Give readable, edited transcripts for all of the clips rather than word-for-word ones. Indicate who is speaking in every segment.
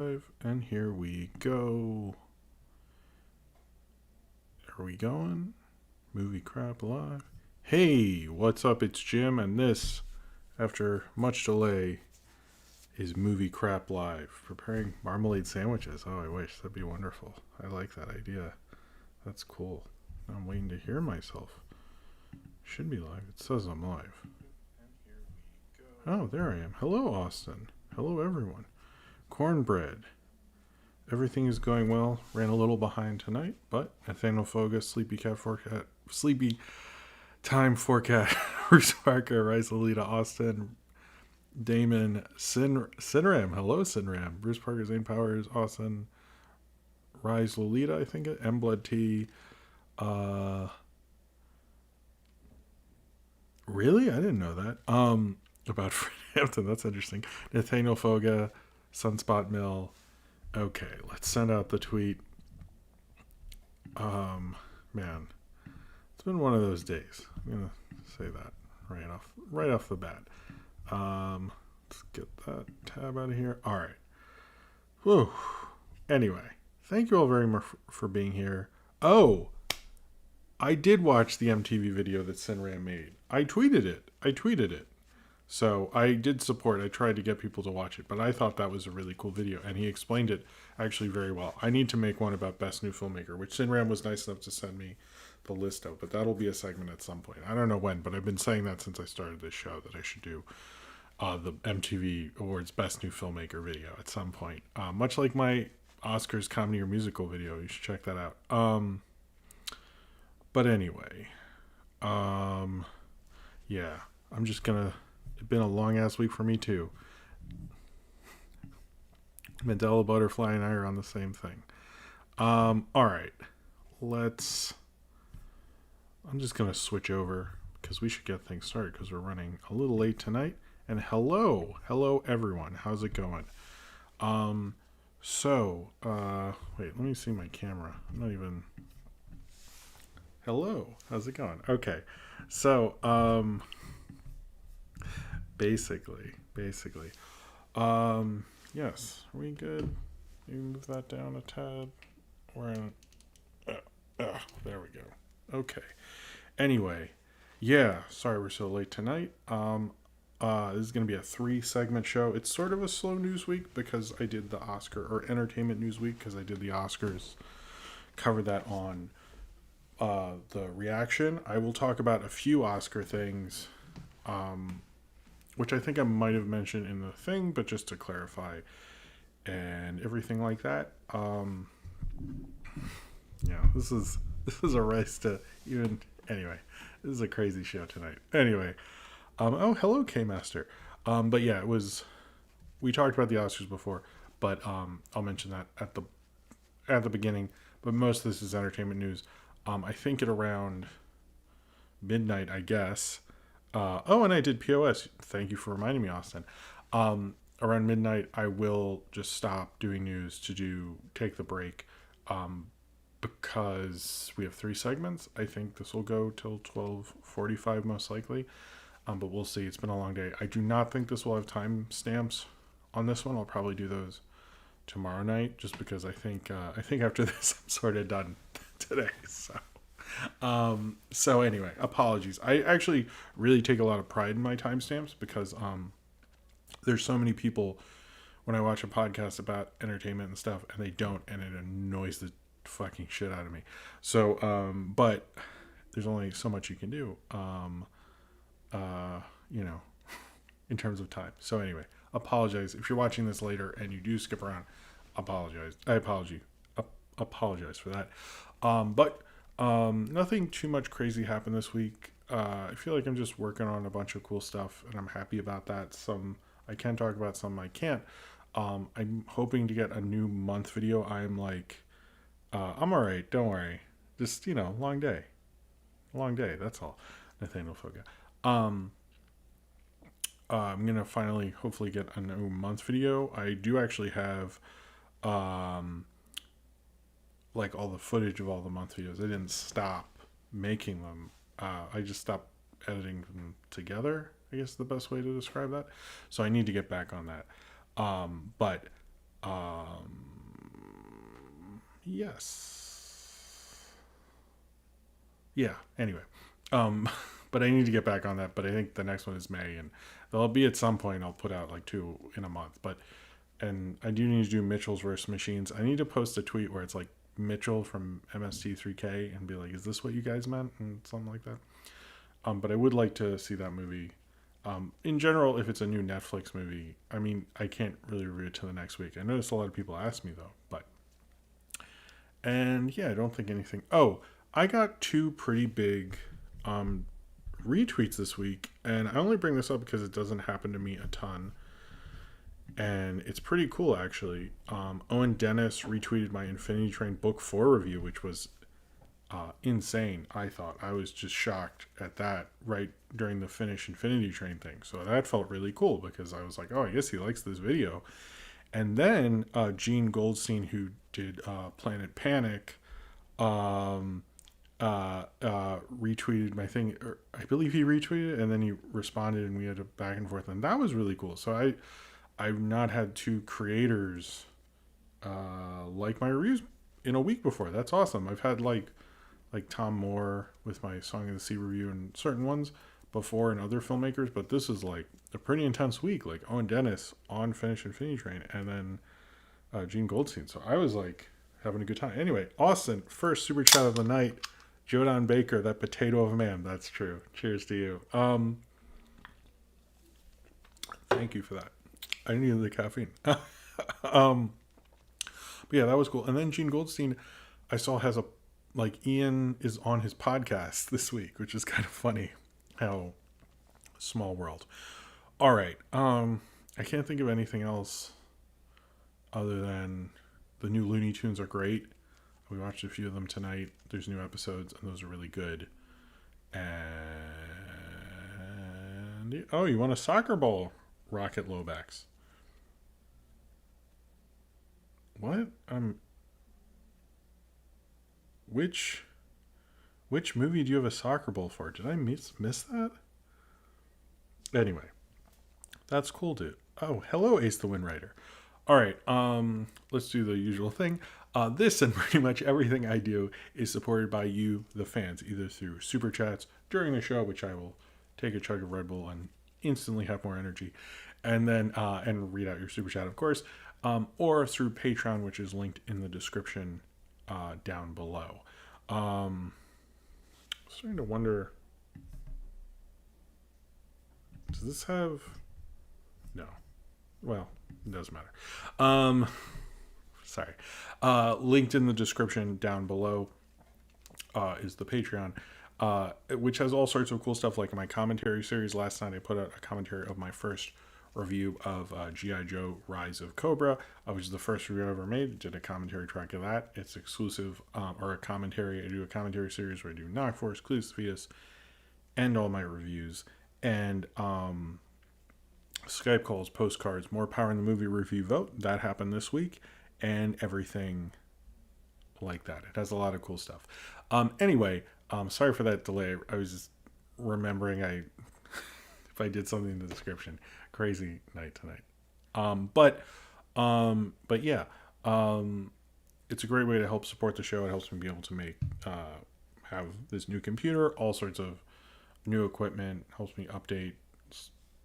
Speaker 1: And here we go. Are we going? Movie Crap Live. Hey, what's up? It's Jim, and this, after much delay, is Movie Crap Live. Preparing marmalade sandwiches. Oh, I wish. That'd be wonderful. I like that idea. That's cool. I'm waiting to hear myself. Should be live. It says I'm live. Oh, there I am. Hello, Austin. Hello, everyone. Cornbread. Everything is going well. Ran a little behind tonight, but Nathaniel Foga, Sleepy Time Forecast, Bruce Parker, Rice Lolita, Austin, Damon, Sinram. Hello, Sinram. Bruce Parker, Zane Powers, Austin, Rise Lolita, I think it. M Blood T. Really? I didn't know that. About Fred Hampton. That's interesting. Nathaniel Foga, Sunspot Mill. Okay, let's send out the tweet. Man, it's been one of those days. I'm gonna say that right off the bat. Let's get that tab out of here. All right. Whew. Anyway, thank you all very much for being here. Oh, I did watch the MTV video that Sinram made. I tweeted it. So I did support. I tried to get people to watch it, but I thought that was a really cool video, and he explained it actually very well. I need to make one about Best New Filmmaker, which Sinram was nice enough to send me the list of, but that'll be a segment at some point. I don't know when, but I've been saying that since I started this show that I should do the MTV Awards Best New Filmmaker video at some point. Much like my Oscars comedy or musical video, you should check that out. But anyway, yeah, I'm just gonna. It's been a long ass week for me too. Mandela Butterfly and I are on the same thing. All right, I'm just gonna switch over because we should get things started because we're running a little late tonight. And hello everyone. How's it going? Wait, let me see my camera. I'm not even. Hello, how's it going? Okay, so basically, yes, are we good? You move that down a tad. We're in. There we go. Okay. Anyway, yeah. Sorry we're so late tonight. This is going to be a 3-segment show. It's sort of a slow news week because I did the entertainment news week because I did the Oscars. Covered that on the reaction. I will talk about a few Oscar things. Which I think I might have mentioned in the thing, but just to clarify and everything like that. This is a race to even. Anyway, this is a crazy show tonight. Anyway, hello, K-Master. But yeah, we talked about the Oscars before, but I'll mention that at the beginning. But most of this is entertainment news. I think at around midnight, I guess. And I did POS. Thank you for reminding me, Austin. Around midnight, I will just stop doing news to take the break. Because we have 3 segments. I think this will go till 12:45 most likely. But we'll see. It's been a long day. I do not think this will have time stamps on this one. I'll probably do those tomorrow night, just because I think after this I'm sort of done today. So anyway, apologies. I actually really take a lot of pride in my timestamps because there's so many people when I watch a podcast about entertainment and stuff and they don't, and it annoys the fucking shit out of me. So but there's only so much you can do in terms of time. So anyway, apologize if you're watching this later and you do skip around. Apologize for that. But nothing too much crazy happened this week. I feel like I'm just working on a bunch of cool stuff, and I'm happy about that. Some I can talk about, some I can't. I'm hoping to get a new month video. I'm all right. Don't worry. Just long day. That's all. Nathaniel Foga. I'm gonna finally, hopefully, get a new month video. I do actually have, all the footage of all the month videos. I didn't stop making them. I just stopped editing them together, I guess is the best way to describe that. So I need to get back on that. But Yes. Yeah, anyway. Um, but I need to get back on that. But I think the next one is May, and there'll be at some point I'll put out like 2 in a month. And I do need to do Mitchell's versus Machines. I need to post a tweet where it's like Mitchell from MST3K and be like, "Is this what you guys meant?" and something like that. But I would like to see that movie. In general, if it's a new Netflix movie, I mean, I can't really review it till the next week. I noticed a lot of people ask me though, and yeah, I don't think anything. Oh, I got 2 pretty big retweets this week, and I only bring this up because it doesn't happen to me a ton, and it's pretty cool actually. Owen Dennis retweeted my Infinity Train Book 4 review, which was insane. I thought I was just shocked at that right during the finish Infinity Train thing. So that felt really cool because I was like, oh, I guess he likes this video. And then Gene Goldstein, who did Planet Panic, retweeted my thing. Or I believe he retweeted it, and then he responded, and we had a back and forth, and that was really cool. So I've not had 2 creators like my reviews in a week before. That's awesome. I've had like Tom Moore with my Song of the Sea review and certain ones before, and other filmmakers, but this is like a pretty intense week. Like Owen Dennis on Finish Infinity Train, and then Gene Goldstein. So I was like having a good time. Anyway, Austin, first super chat of the night. Jodan Baker, that potato of a man. That's true. Cheers to you. Thank you for that. I needed the caffeine. But yeah, that was cool. And then Gene Goldstein, I saw has a, like, Ian is on his podcast this week, which is kind of funny. How small world. All right. I can't think of anything else other than the new Looney Tunes are great. We watched a few of them tonight. There's new episodes, and those are really good. And oh, you want a soccer ball, Rocket Lomax? What? Which movie do you have a soccer ball for? Did I miss that? Anyway, that's cool, dude. Oh, hello, Ace the Wind Rider. All right, let's do the usual thing. This and pretty much everything I do is supported by you, the fans, either through super chats during the show, which I will take a chug of Red Bull and instantly have more energy, and then and read out your super chat, of course, or through Patreon, which is linked in the description down below. Starting to wonder, does this have? No. Well, it doesn't matter. Sorry. Linked in the description down below is the Patreon, which has all sorts of cool stuff, like my commentary series. Last night I put out a commentary of my first review of G.I. Joe Rise of Cobra, which is the first review I ever made. Did a commentary track of that. It's exclusive, or a commentary. I do a commentary series where I do Knock Force, Clues Theus, and all my reviews. And Skype calls, postcards, more power in the movie review vote. That happened this week, and everything like that. It has a lot of cool stuff. Anyway, sorry for that delay. I was just remembering if I did something in the description. Crazy night tonight. But yeah, it's a great way to help support the show. It helps me be able to have this new computer, all sorts of new equipment, helps me update,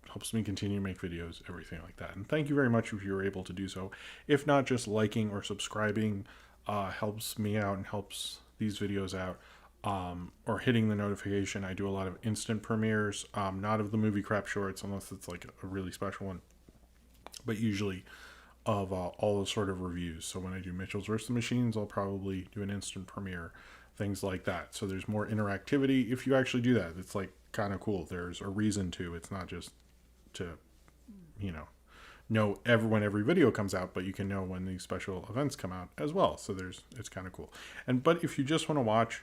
Speaker 1: helps me continue to make videos, everything like that. And thank you very much if you were able to do so. If not, just liking or subscribing helps me out and helps these videos out. Or hitting the notification. I do a lot of instant premieres, not of the movie crap shorts, unless it's like a really special one, but usually of all the sort of reviews. So when I do Mitchell's vs. the Machines, I'll probably do an instant premiere, things like that. So there's more interactivity if you actually do that. It's like kind of cool. There's a reason to. It's not just to, know when every video comes out, but you can know when these special events come out as well. So it's kind of cool. But if you just want to watch,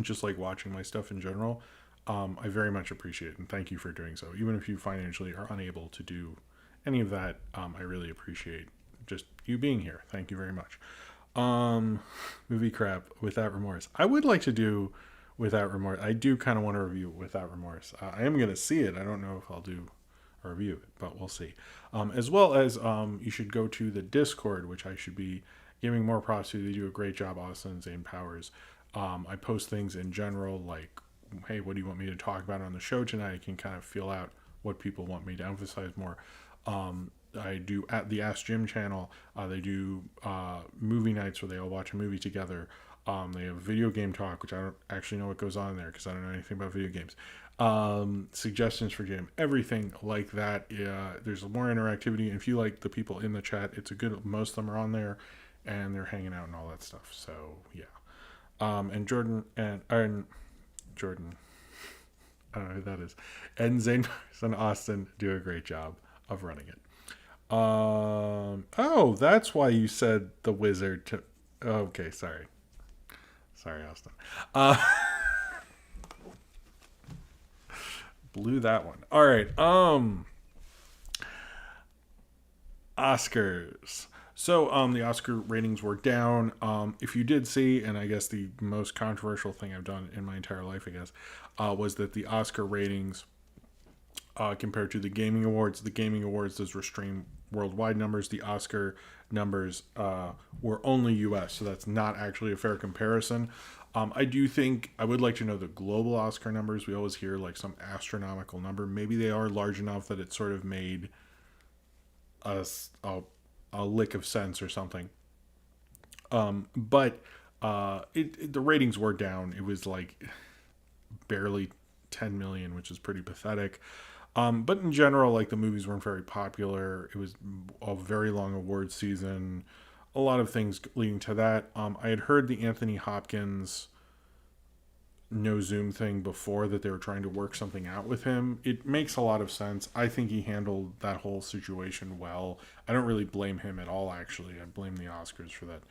Speaker 1: just like watching my stuff in general, I very much appreciate it, and thank you for doing so. Even if you financially are unable to do any of that, I really appreciate just you being here. Thank you very much. Movie crap Without Remorse. I would like to do Without Remorse. I do kind of want to review Without Remorse. I am going to see it. I don't know if I'll do review it, but we'll see. As well as you should go to the Discord, which I should be giving more props to. They do a great job, Austin and Zane Powers. I post things in general like, hey, what do you want me to talk about on the show tonight? I can kind of feel out what people want me to emphasize more. I do at the Ask Jim channel. They do movie nights where they all watch a movie together. They have video game talk, which I don't actually know what goes on there because I don't know anything about video games. Suggestions for Jim, everything like that. There's more interactivity. And if you like the people in the chat, it's a good, most of them are on there and they're hanging out and all that stuff. So yeah. And Jordan, Jordan, I don't know who that is, and Zane and Austin do a great job of running it. Oh, that's why you said the wizard to, okay, sorry, Austin. Blew that one. All right. Oscars. So the Oscar ratings were down. If you did see, and I guess the most controversial thing I've done in my entire life, I guess, was that the Oscar ratings compared to the Gaming Awards. The Gaming Awards does restrain worldwide numbers. The Oscar numbers were only U.S., so that's not actually a fair comparison. I do think I would like to know the global Oscar numbers. We always hear like some astronomical number. Maybe they are large enough that it sort of made us a lick of sense or something. But the ratings were down. It was like barely 10 million, which is pretty pathetic. But in general, like the movies weren't very popular. It was a very long award season. A lot of things leading to that. I had heard the Anthony Hopkins no Zoom thing before, that they were trying to work something out with him. It makes a lot of sense. I think he handled that whole situation well. I don't really blame him at all, actually. I blame the Oscars for that.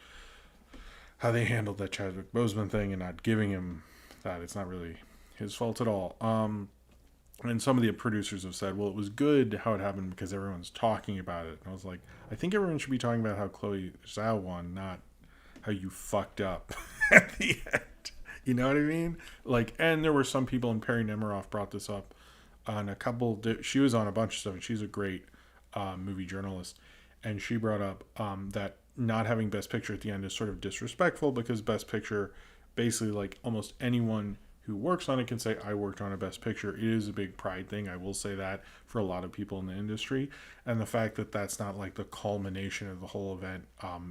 Speaker 1: How they handled that Chadwick Boseman thing and not giving him that. It's not really his fault at all. And some of the producers have said, well, it was good how it happened because everyone's talking about it. And I was like, I think everyone should be talking about how Chloe Zhao won, not how you fucked up at the end. You know what I mean? Like, and there were some people, and Perry Nemiroff brought this up on a couple, she was on a bunch of stuff, and she's a great movie journalist. And she brought up that not having Best Picture at the end is sort of disrespectful, because Best Picture, basically, like, almost anyone who works on it can say, I worked on a Best Picture. It is a big pride thing. I will say that for a lot of people in the industry. And the fact that that's not like the culmination of the whole event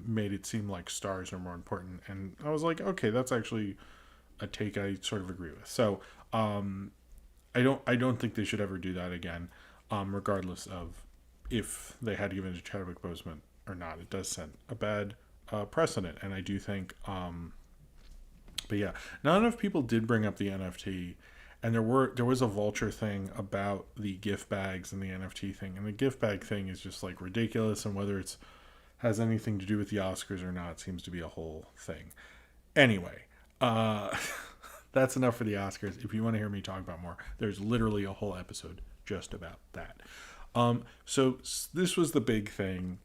Speaker 1: made it seem like stars are more important. And I was like, okay, that's actually a take I sort of agree with. So I don't think they should ever do that again, regardless of if they had given it to Chadwick Boseman or not. It does set a bad precedent. And I do think but yeah, not enough people did bring up the NFT, and there was a Vulture thing about the gift bags and the NFT thing, and the gift bag thing is just like ridiculous, and whether it's has anything to do with the Oscars or not seems to be a whole thing. Anyway, that's enough for the Oscars. If you want to hear me talk about more, there's literally a whole episode just about that. So this was the big thing,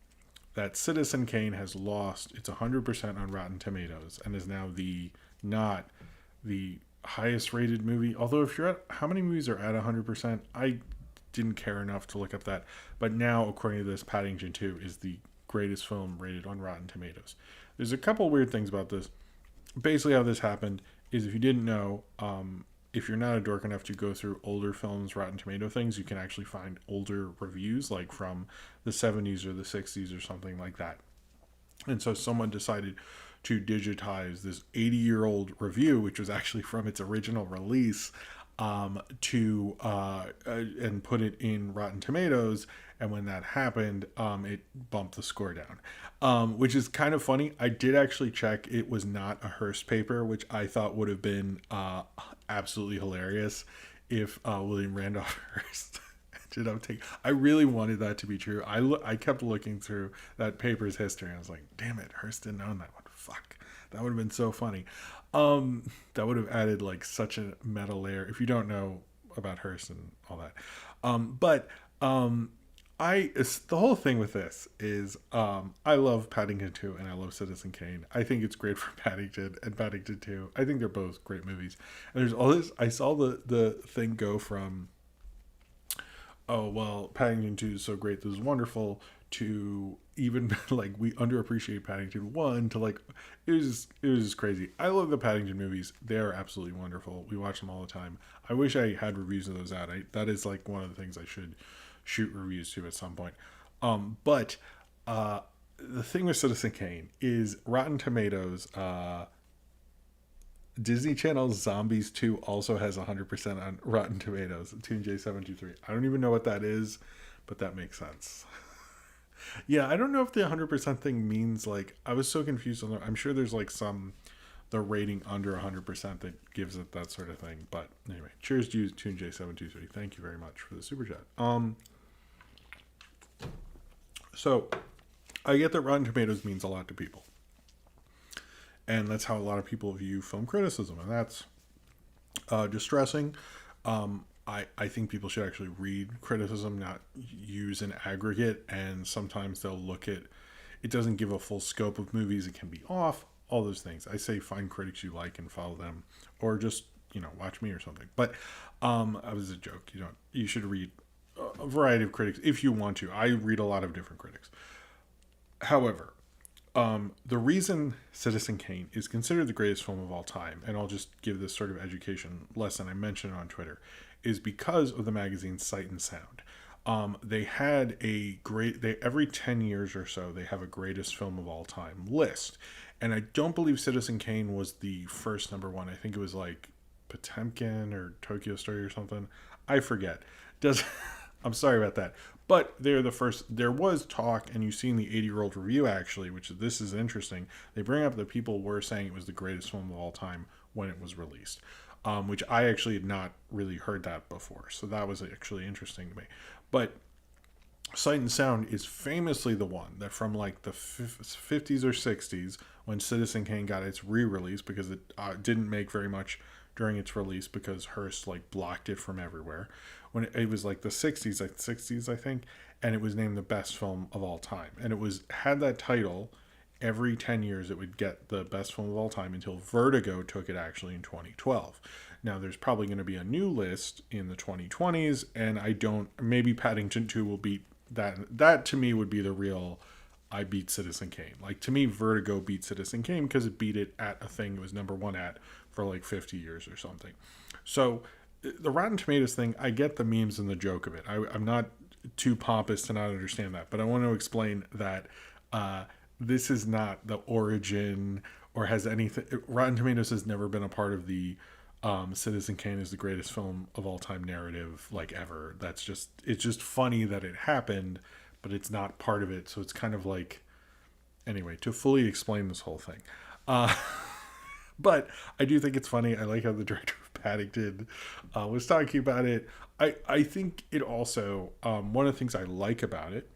Speaker 1: that Citizen Kane has lost its 100% on Rotten Tomatoes and is now not the highest rated movie. Although if you're at, how many movies are at 100%? I didn't care enough to look up that. But now, according to this, Paddington 2 is the greatest film rated on Rotten Tomatoes. There's a couple weird things about this. Basically how this happened is, if you didn't know, if you're not a dork enough to go through older films, Rotten Tomato things, you can actually find older reviews, like from the 70s or the 60s or something like that. And so someone decided to digitize this 80-year-old review, which was actually from its original release, and put it in Rotten Tomatoes. And when that happened, it bumped the score down, which is kind of funny. I did actually check. It was not a Hearst paper, which I thought would have been absolutely hilarious if William Randolph Hearst ended up taking. I really wanted that to be true. I kept looking through that paper's history, and I was like, damn it, Hearst didn't own that one. Fuck, that would have been so funny. That would have added like such a meta layer if you don't know about Hearst and all that. The whole thing with this is I love Paddington 2 and I love Citizen Kane. I think it's great for Paddington and Paddington 2. I think they're both great movies. And there's all this. I saw the thing go from oh well, Paddington 2 is so great, this is wonderful, to even like we underappreciate Paddington 1 to like it was crazy. I love the Paddington movies. They are absolutely wonderful. We watch them all the time. I wish I had reviews of those out. That is like one of the things I should shoot reviews to at some point. But the thing with Citizen Kane is Rotten Tomatoes, Disney Channel's Zombies 2 also has 100% on Rotten Tomatoes. Toon J723. I don't even know what that is, but that makes sense. Yeah, I don't know if the 100% thing means like I was so confused on that. I'm sure there's like some the rating under 100% that gives it that sort of thing. But anyway, cheers to you, Toon J723. Thank you very much for the super chat. So I get that Rotten Tomatoes means a lot to people. And that's how a lot of people view film criticism, and that's distressing. I think people should actually read criticism, not use an aggregate, and sometimes they'll look at it doesn't give a full scope of movies, it can be off, all those things. I say find critics you like and follow them, or just, watch me or something. But that was a joke. You should read a variety of critics if you want to. I read a lot of different critics. However, the reason Citizen Kane is considered the greatest film of all time, and I'll just give this sort of education lesson I mentioned on Twitter, is because of the magazine Sight and Sound. They had every 10 years or so, they have a greatest film of all time list. And I don't believe Citizen Kane was the first number one. I think it was like Potemkin or Tokyo Story or something. I forget. I'm sorry about that. But they're the first. There was talk, and you see in the 80-year-old review, actually, which this is interesting. They bring up that people were saying it was the greatest film of all time when it was released, which I actually had not really heard that before. So that was actually interesting to me. But Sight and Sound is famously the one that from like the 50s or 60s, when Citizen Kane got its re-release, because it didn't make very much during its release because Hearst like blocked it from everywhere. When it was like the 60s, I think, and it was named the best film of all time. And it had that title every 10 years. It would get the best film of all time until Vertigo took it actually in 2012. Now there's probably going to be a new list in the 2020s, and maybe Paddington 2 will beat that. That to me would be the real I beat Citizen Kane. Like, to me, Vertigo beat Citizen Kane because it beat it at a thing it was number one at for like 50 years or something. So the Rotten Tomatoes thing, I get the memes and the joke of it. I'm not too pompous to not understand that, but I want to explain that this is not the origin or has anything. Rotten Tomatoes has never been a part of the Citizen Kane is the greatest film of all time narrative, like, ever. It's just funny that it happened, but it's not part of it. So it's kind of like, anyway, to fully explain this whole thing. But I do think it's funny. I like how the director of Paddington was talking about it. I think it also, one of the things I like about it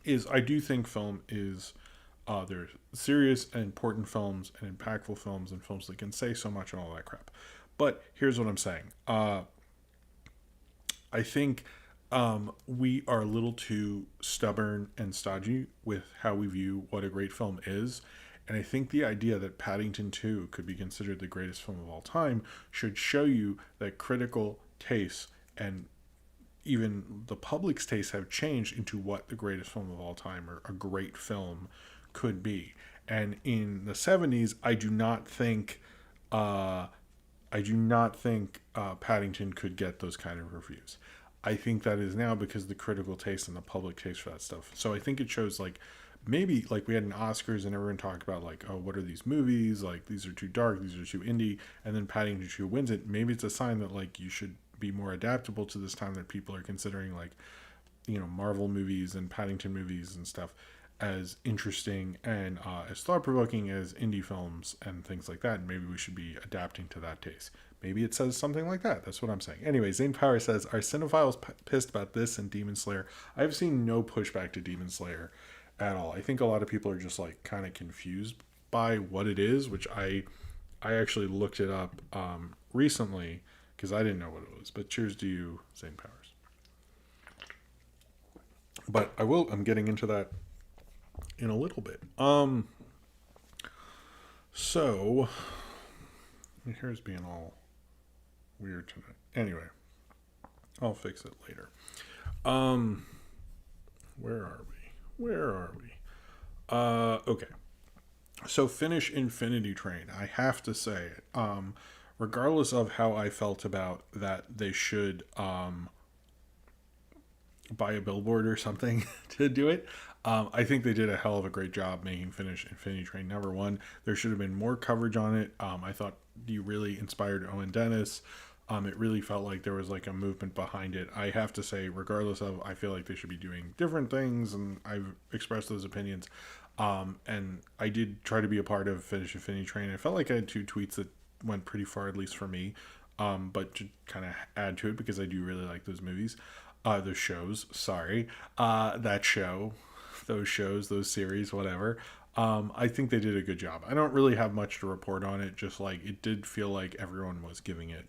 Speaker 1: is I do think film is, there's serious and important films and impactful films and films that can say so much and all that crap. But here's what I'm saying. I think we are a little too stubborn and stodgy with how we view what a great film is. And I think the idea that Paddington 2 could be considered the greatest film of all time should show you that critical tastes and even the public's tastes have changed into what the greatest film of all time or a great film could be. And in the 70s, I do not think Paddington could get those kind of reviews. I think that is now because the critical taste and the public taste for that stuff. So I think it shows, like, maybe like we had an Oscars and everyone talked about like, oh, what are these movies? Like, these are too dark, these are too indie. And then Paddington 2 wins it. Maybe it's a sign that like you should be more adaptable to this time that people are considering like, Marvel movies and Paddington movies and stuff as interesting and as thought-provoking as indie films and things like that. And maybe we should be adapting to that taste. Maybe it says something like that. That's what I'm saying. Anyway, Zane Power says, are cinephiles pissed about this and Demon Slayer? I've seen no pushback to Demon Slayer at all. I think a lot of people are just like kind of confused by what it is, which I actually looked it up recently because I didn't know what it was. But cheers to you, Zane Powers. But I'm getting into that in a little bit. So my hair's being all weird tonight. Anyway, I'll fix it later. Um, where are we? Where are we? Okay. So finish Infinity Train. I have to say, regardless of how I felt about that, they should buy a billboard or something to do it. I think they did a hell of a great job making Finish Infinity Train number one. There should have been more coverage on it. I thought you really inspired Owen Dennis. It really felt like there was like a movement behind it. I have to say, regardless of, I feel like they should be doing different things, and I've expressed those opinions. And I did try to be a part of Finish Infinity Train. I felt like I had two tweets that went pretty far, at least for me. But to kind of add to it, because I do really like those movies, those shows. Sorry, that show, those shows, those series, whatever. I think they did a good job. I don't really have much to report on it. Just like it did feel like everyone was giving it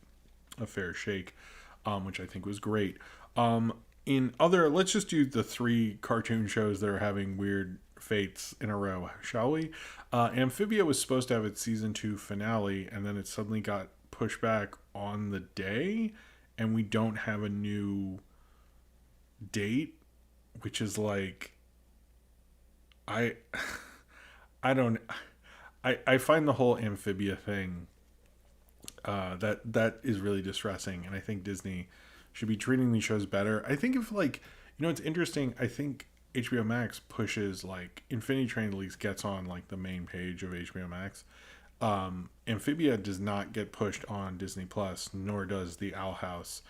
Speaker 1: a fair shake, which I think was great. In other, let's just do the three cartoon shows that are having weird fates in a row, shall we? Amphibia was supposed to have its season 2 finale, and then it suddenly got pushed back on the day, and we don't have a new date, which is like, I, I don't, I find the whole Amphibia thing, that is really distressing, and I think Disney should be treating these shows better. I think if like, it's interesting. I think HBO Max pushes like Infinity Train at least gets on like the main page of HBO Max. Amphibia does not get pushed on Disney Plus, nor does the Owl House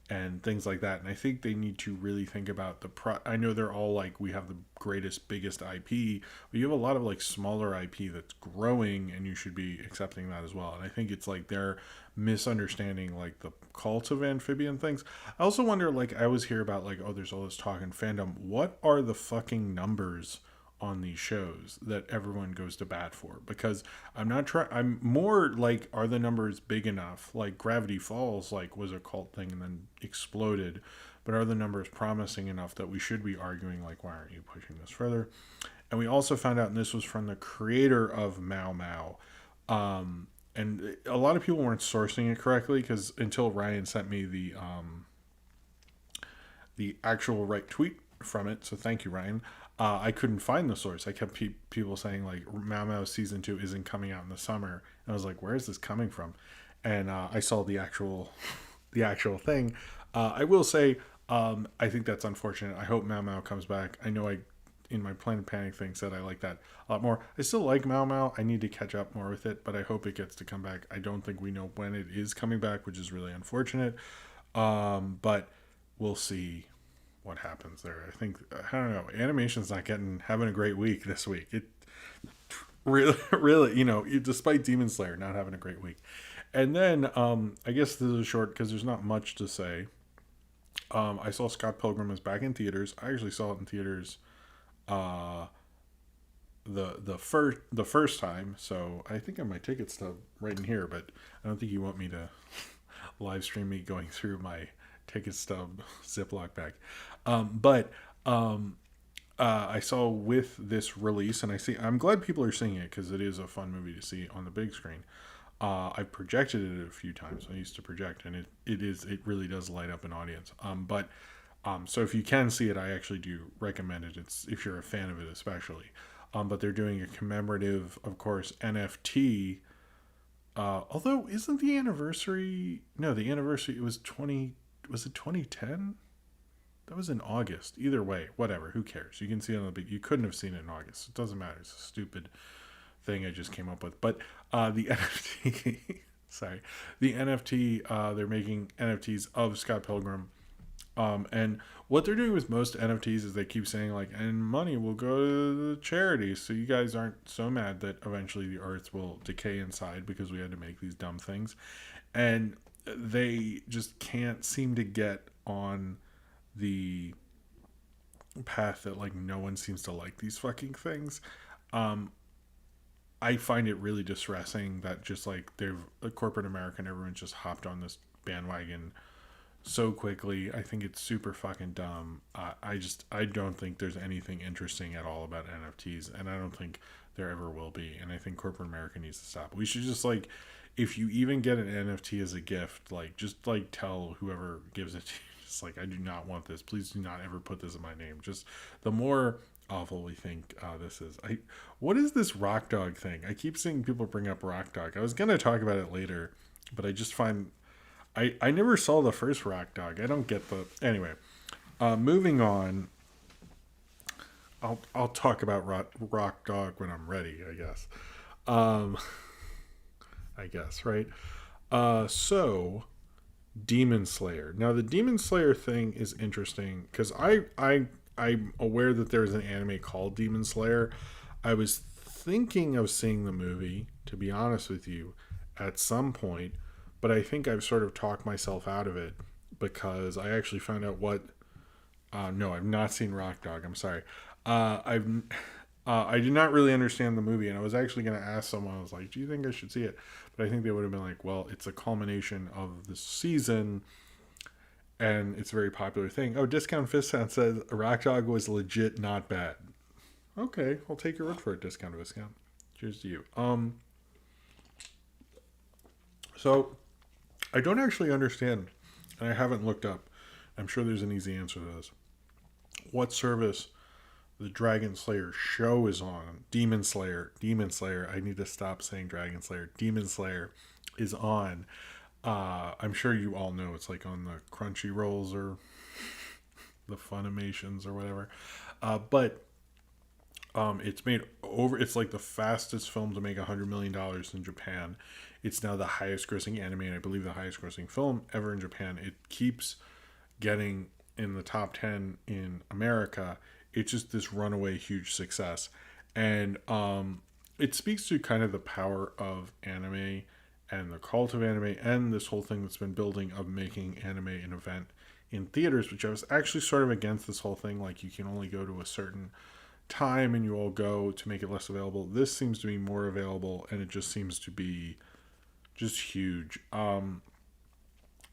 Speaker 1: and things like that. And I think they need to really think about I know they're all like, we have the greatest, biggest IP, but you have a lot of like smaller IP that's growing, and you should be accepting that as well. And I think it's like they're misunderstanding like the cult of amphibian things. I also wonder, like, I always hear about like, oh, there's all this talk in fandom. What are the fucking numbers on these shows that everyone goes to bat for? Because I'm more like, are the numbers big enough? Like Gravity Falls like was a cult thing and then exploded, but are the numbers promising enough that we should be arguing like, why aren't you pushing this further? And we also found out, and this was from the creator of Mao Mao, and a lot of people weren't sourcing it correctly, because until Ryan sent me the actual right tweet from it, so thank you, Ryan. I couldn't find the source. I kept people saying like Mao Mao season 2 isn't coming out in the summer, and I was like, where is this coming from? And I saw the actual the actual thing. I will say, I think that's unfortunate. I hope Mao Mao comes back. I know I, in my Planet Panic thing, said I like that a lot more. I still like Mao Mao. I need to catch up more with it, but I hope it gets to come back. I don't think we know when it is coming back, which is really unfortunate. But we'll see what happens there. I think, I don't know. Animation's not having a great week this week. It really, really, despite Demon Slayer not having a great week. And then, I guess this is short because there's not much to say. I saw Scott Pilgrim is back in theaters. I actually saw it in theaters, the first time. So I think I have my ticket stub right in here, but I don't think you want me to live stream me going through my ticket stub Ziploc bag. But I saw with this release, and I'm glad people are seeing it because it is a fun movie to see on the big screen. I've projected it a few times. I used to project, and it really does light up an audience. So if you can see it, I actually do recommend it. It's if you're a fan of it, especially. But they're doing a commemorative, of course, NFT. Although isn't the anniversary? No, the anniversary, it was 20. Was it 2010? That was in August. Either way, whatever. Who cares? You can see it on the big. You couldn't have seen it in August. It doesn't matter. It's a stupid thing I just came up with. But the NFT, sorry, the NFT. They're making NFTs of Scott Pilgrim. And what they're doing with most NFTs is they keep saying like, and money will go to the charity. So you guys aren't so mad that eventually the earth will decay inside because we had to make these dumb things. And they just can't seem to get on the path that like no one seems to like these fucking things. I find it really distressing that just like they've corporate America and everyone just hopped on this bandwagon so quickly. I think it's super fucking dumb. I don't think there's anything interesting at all about NFTs, and I don't think there ever will be. And I think corporate America needs to stop. We should just like, if you even get an NFT as a gift, like just like tell whoever gives it to you, just like, I do not want this. Please do not ever put this in my name. Just the more awful we think this is. What is this rock dog thing? I keep seeing people bring up rock dog. I was going to talk about it later, but I just find I never saw the first rock dog. I don't get the... Anyway, moving on. I'll talk about rock dog when I'm ready, I guess. I guess, right? So Demon Slayer. Now the Demon Slayer thing is interesting because I'm aware that there's an anime called Demon Slayer. I was thinking of seeing the movie, to be honest with you, at some point, but I think I've sort of talked myself out of it because I actually found out what... no, I've not seen Rock Dog. I'm sorry. I did not really understand the movie, and I was actually going to ask someone. I was like, "Do you think I should see it?" But I think they would have been like, "Well, it's a culmination of the season, and it's a very popular thing." Oh, Discount Viscount says Rock Dog was legit not bad. Okay, I'll take your word for it, Discount Viscount. Cheers to you. So I don't actually understand, and I haven't looked up. I'm sure there's an easy answer to this. What service the Dragon Slayer show is on? Demon Slayer. I need to stop saying Dragon Slayer. Demon Slayer is on. I'm sure you all know it's like on the Crunchyrolls or the Funimations or whatever. But it's made over. It's like the fastest film to make $100 million in Japan. It's now the highest grossing anime, and I believe the highest grossing film ever in Japan. It keeps getting in the top 10 in America. It's just this runaway huge success. And it speaks to kind of the power of anime and the cult of anime and this whole thing that's been building of making anime an event in theaters, which I was actually sort of against this whole thing. Like, you can only go to a certain time and you all go to make it less available. This seems to be more available, and it just seems to be just huge.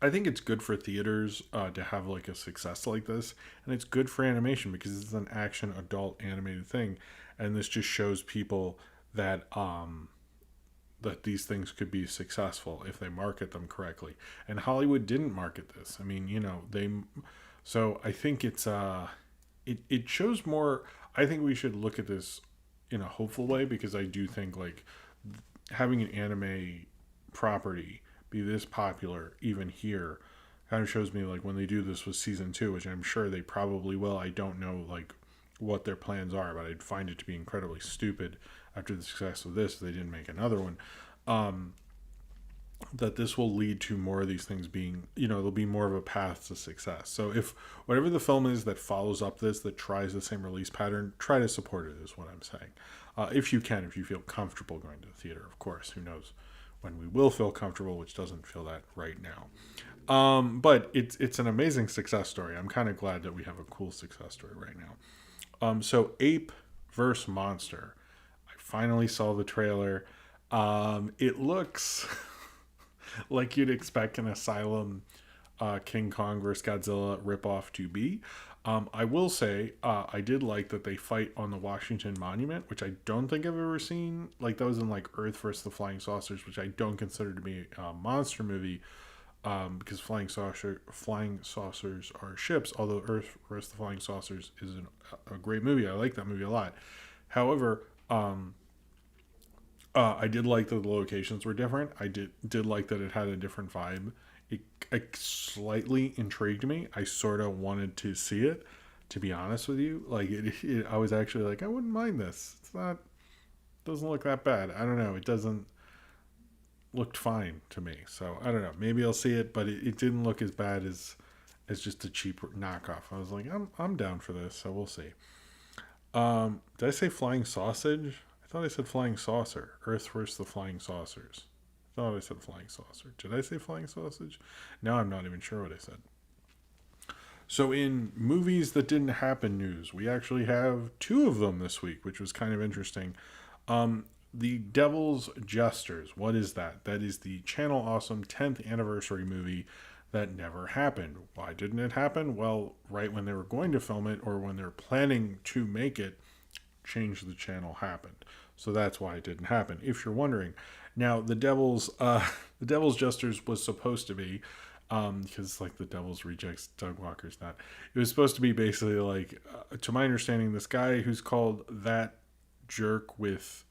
Speaker 1: I think it's good for theaters to have like a success like this, and it's good for animation because it's an action adult animated thing, and this just shows people that that these things could be successful if they market them correctly. And Hollywood didn't market this. I mean, so I think it's it shows more. I think we should look at this in a hopeful way, because I do think like having an anime property be this popular even here kind of shows me like when they do this with season 2, which I'm sure they probably will. I don't know like what their plans are, but I'd find it to be incredibly stupid after the success of this if they didn't make another one. That this will lead to more of these things being, there'll be more of a path to success. So if whatever the film is that follows up this, that tries the same release pattern, try to support it is what I'm saying. If you can, if you feel comfortable going to the theater, of course. Who knows when we will feel comfortable, which doesn't feel that right now. But it's an amazing success story. I'm kind of glad that we have a cool success story right now. So Ape vs. Monster. I finally saw the trailer. It looks like you'd expect an Asylum King Kong vs. Godzilla ripoff to be. I will say, I did like that they fight on the Washington Monument, which I don't think I've ever seen. Like, that was in, like, Earth vs. the Flying Saucers, which I don't consider to be a monster movie, because flying saucers are ships, although Earth vs. the Flying Saucers is a great movie. I like that movie a lot. However, I did like that the locations were different. I did like that it had a different vibe. It slightly intrigued me. I sort of wanted to see it, to be honest with you. Like, I was actually like, I wouldn't mind this. Doesn't look that bad. I don't know. It doesn't looked fine to me. So I don't know. Maybe I'll see it, but it didn't look as bad as just a cheap knockoff. I was like, I'm down for this. So we'll see. Did I say flying sausage? I thought I said flying saucer. Earth vs. the Flying Saucers. I thought I said flying saucer. Did I say flying sausage? Now I'm not even sure what I said. So in movies that didn't happen news, we actually have 2 of them this week, which was kind of interesting. The Devil's Jesters. What is that? That is the Channel Awesome 10th anniversary movie that never happened. Why didn't it happen? Well, right when they were going to film it, or when they were planning to make it, change the channel happened. So that's why it didn't happen, if you're wondering. Now, the Devil's Jesters was supposed to be because like the Devil's Rejects, Doug Walker's not. It was supposed to be basically like, to my understanding, this guy who's called That Jerk with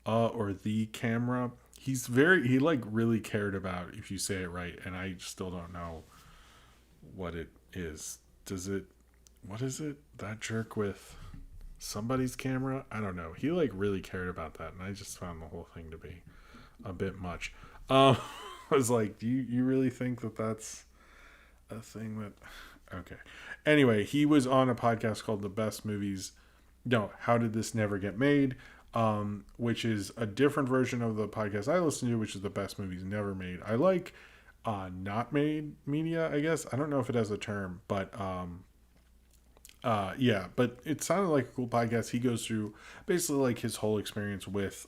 Speaker 1: or the camera. He like really cared about if you say it right, and I still don't know what it is. What is it? That Jerk with somebody's camera? I don't know. He like really cared about that, and I just found the whole thing to be a bit much. I was like, do you really think that that's a thing that... Okay. Anyway, he was on a podcast called The Best Movies... No, How Did This Never Get Made? Which is a different version of the podcast I listen to, which is The Best Movies Never Made. I like not made media, I guess. I don't know if it has a term, but... yeah, but it sounded like a cool podcast. He goes through basically like his whole experience with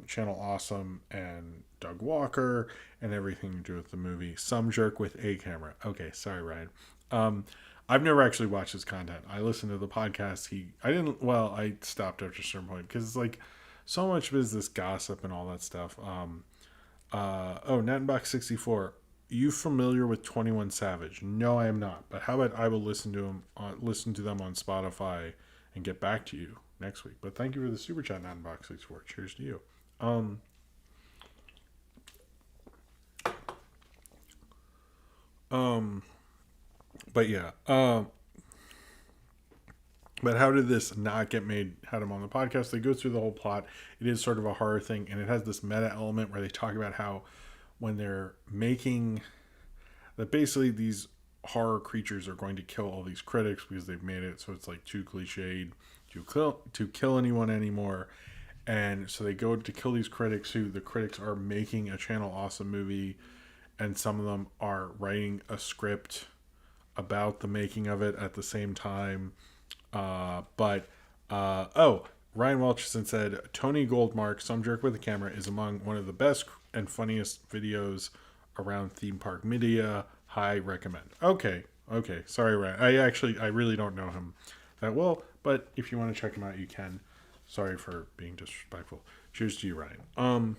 Speaker 1: Channel Awesome and Doug Walker and everything to do with the movie. Some Jerk with a Camera. Okay, sorry, Ryan. I've never actually watched his content. I listened to the podcast. I stopped after a certain point because it's like so much of this gossip and all that stuff. Netbox64. You familiar with 21 Savage? No, I am not. But how about I will listen to them on Spotify and get back to you next week. But thank you for the super chat, Nattenbox64. Cheers to you. But yeah. But how did this not get made? Had him on the podcast. They go through the whole plot. It is sort of a horror thing, and it has this meta element where they talk about how when they're making that basically these horror creatures are going to kill all these critics because they've made it so it's like too cliched to kill anyone anymore. And so they go to kill these critics who the critics are making a Channel Awesome movie, and some of them are writing a script about the making of it at the same time. Ryan Welchison said Tony Goldmark, Some Jerk with a Camera, is among one of the best and funniest videos around theme park media. High recommend. Okay. Sorry, Ryan. I really don't know him that well, but if you want to check him out, you can. Sorry for being disrespectful. Cheers to you, Ryan.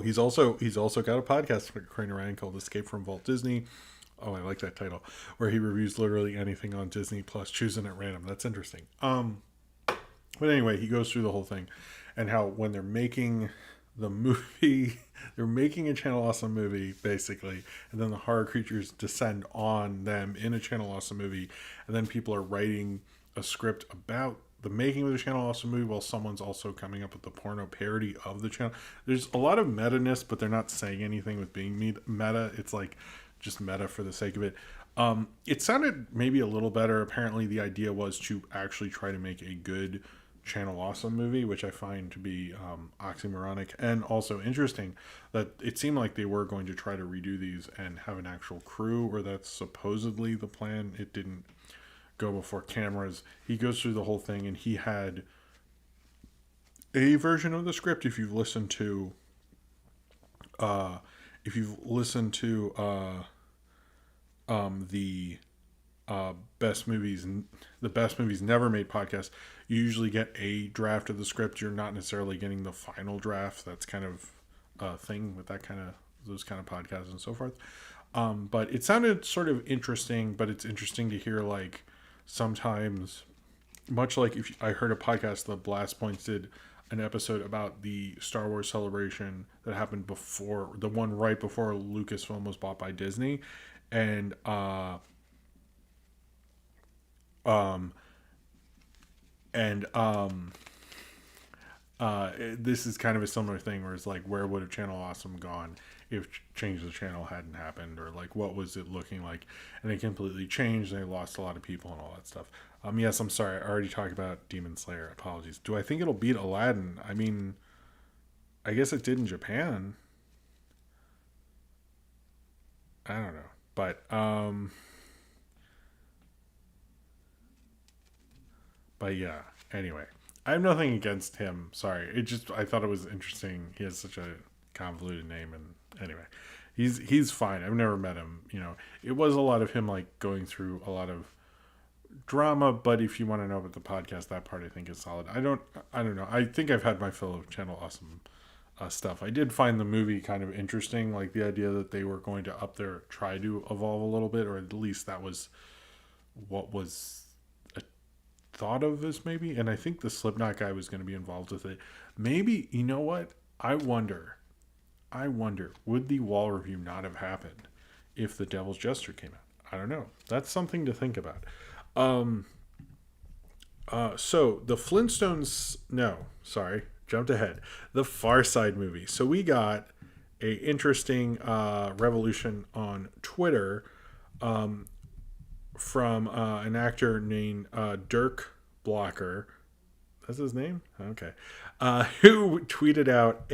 Speaker 1: He's also got a podcast for Crane Ryan called Escape from Walt Disney. Oh, I like that title, where he reviews literally anything on Disney Plus, choosing at random. That's interesting. But anyway, he goes through the whole thing and how when they're making the movie, they're making a Channel Awesome movie, basically, and then the horror creatures descend on them in a Channel Awesome movie, and then people are writing a script about the making of the Channel Awesome movie while someone's also coming up with the porno parody of the channel. There's a lot of meta-ness, but they're not saying anything with being meta. It's like just meta for the sake of it. It sounded maybe a little better. Apparently the idea was to actually try to make a good Channel Awesome movie, which I find to be oxymoronic and also interesting, that it seemed like they were going to try to redo these and have an actual crew, or that's supposedly the plan. It didn't go before cameras. He goes through the whole thing, and he had a version of the script. If you've listened to the best movies never made podcast, you usually get a draft of the script. You're not necessarily getting the final draft. That's kind of a thing with those kind of podcasts and so forth. But it sounded sort of interesting, but it's interesting to hear, like, sometimes, much like if I heard a podcast, the Blast Points did an episode about the Star Wars Celebration that happened before, the one right before Lucasfilm was bought by Disney. And this is kind of a similar thing where it's like, where would have Channel Awesome gone if Change the Channel hadn't happened, or like what was it looking like? And they completely changed, and they lost a lot of people and all that stuff. Yes, I'm sorry, I already talked about Demon Slayer. Apologies. Do I think it'll beat Aladdin? I mean, I guess it did in Japan. I don't know, but yeah. Anyway, I have nothing against him. Sorry, I thought it was interesting. He has such a convoluted name, and anyway, he's fine. I've never met him. It was a lot of him like going through a lot of drama, but if you want to know about the podcast, that part I think is solid. I don't know. I think I've had my fill of Channel Awesome stuff. I did find the movie kind of interesting, like the idea that they were going to try to evolve a little bit, or at least that was what was thought of as maybe. And I think the Slipknot guy was going to be involved with it. Maybe, you know what? I wonder, would the wall review not have happened if the Devil's Jester came out? I don't know. That's something to think about. So the Flintstones, no, sorry, jumped ahead. The Far Side movie. So we got a interesting revolution on Twitter from an actor named Dirk Blocker. That's his name? Okay. Who tweeted out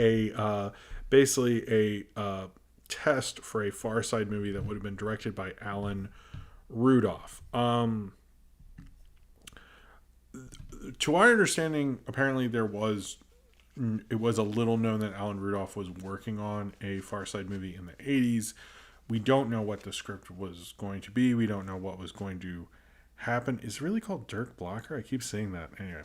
Speaker 1: basically a test for a Far Side movie that would have been directed by Alan Rudolph. To our understanding, apparently it was a little known that Alan Rudolph was working on a Far Side movie in the 80s. We don't know what the script was going to be. We don't know what was going to happen. Is it really called Dirk Blocker? I keep saying that. Anyway,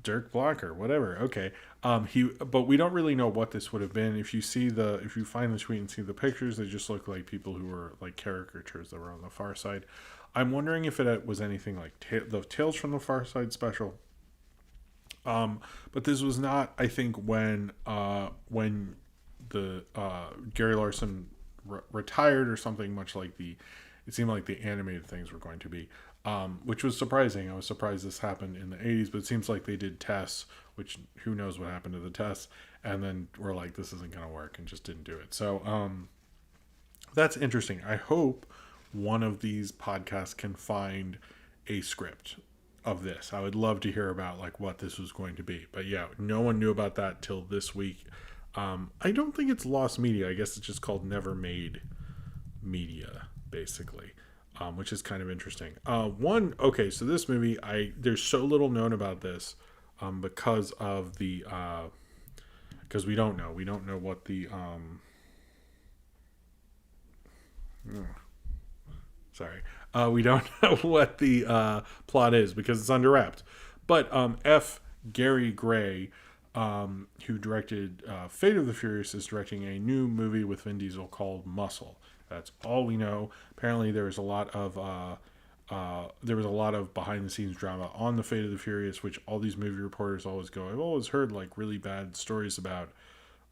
Speaker 1: Dirk Blocker, whatever. Okay. But we don't really know what this would have been. If you find the tweet and see the pictures, they just look like people who were like caricatures that were on the Far Side. I'm wondering if it was anything like the Tales from the Far Side special. But this was not, I think, when the Gary Larson retired or something, much like it seemed like the animated things were going to be, which was surprising. I was surprised this happened in the 80s, but it seems like they did tests, which who knows what happened to the tests, and then we're like, this isn't going to work, and just didn't do it. So that's interesting. I hope one of these podcasts can find a script of this. I would love to hear about like what this was going to be. But yeah, no one knew about that till this week. I don't think it's lost media. I guess it's just called Never Made Media, basically, which is kind of interesting. So this movie, there's so little known about this because of because we don't know what the we don't know what the plot is because it's under wraps. But Gary Gray, who directed Fate of the Furious, is directing a new movie with Vin Diesel called Muscle. That's all we know. Apparently, there was a lot of behind the scenes drama on the Fate of the Furious, which all these movie reporters always go. I've always heard like really bad stories about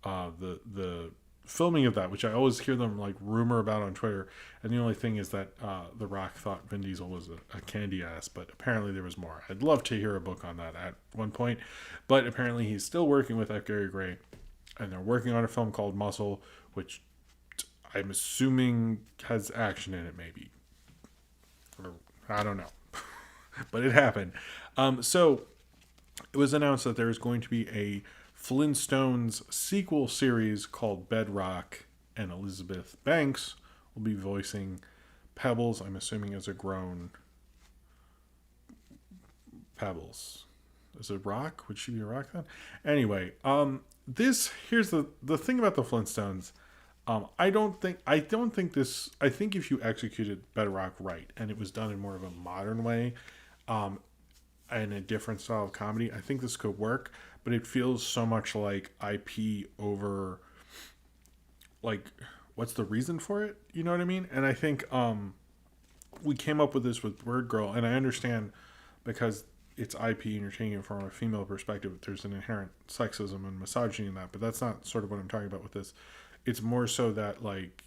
Speaker 1: the filming of that, which I always hear them like rumor about on Twitter. And the only thing is that The Rock thought Vin Diesel was a candy ass, but apparently there was more. I'd love to hear a book on that at one point, but apparently he's still working with F. Gary Gray, and they're working on a film called Muscle, which I'm assuming has action in it, maybe. Or, I don't know, but it happened. So it was announced that there is going to be a Flintstones sequel series called BedRock, and Elizabeth Banks will be voicing Pebbles, I'm assuming as a grown Pebbles. Is it Rock? Would she be a rock then? Anyway, here's the thing about the Flintstones. I think if you executed BedRock right and it was done in more of a modern way, and a different style of comedy, I think this could work. But it feels so much like IP over, like, what's the reason for it? You know what I mean? And I think we came up with this with Bird Girl, and I understand because it's IP and you're taking it from a female perspective, there's an inherent sexism and misogyny in that, but that's not sort of what I'm talking about with this. It's more so that, like,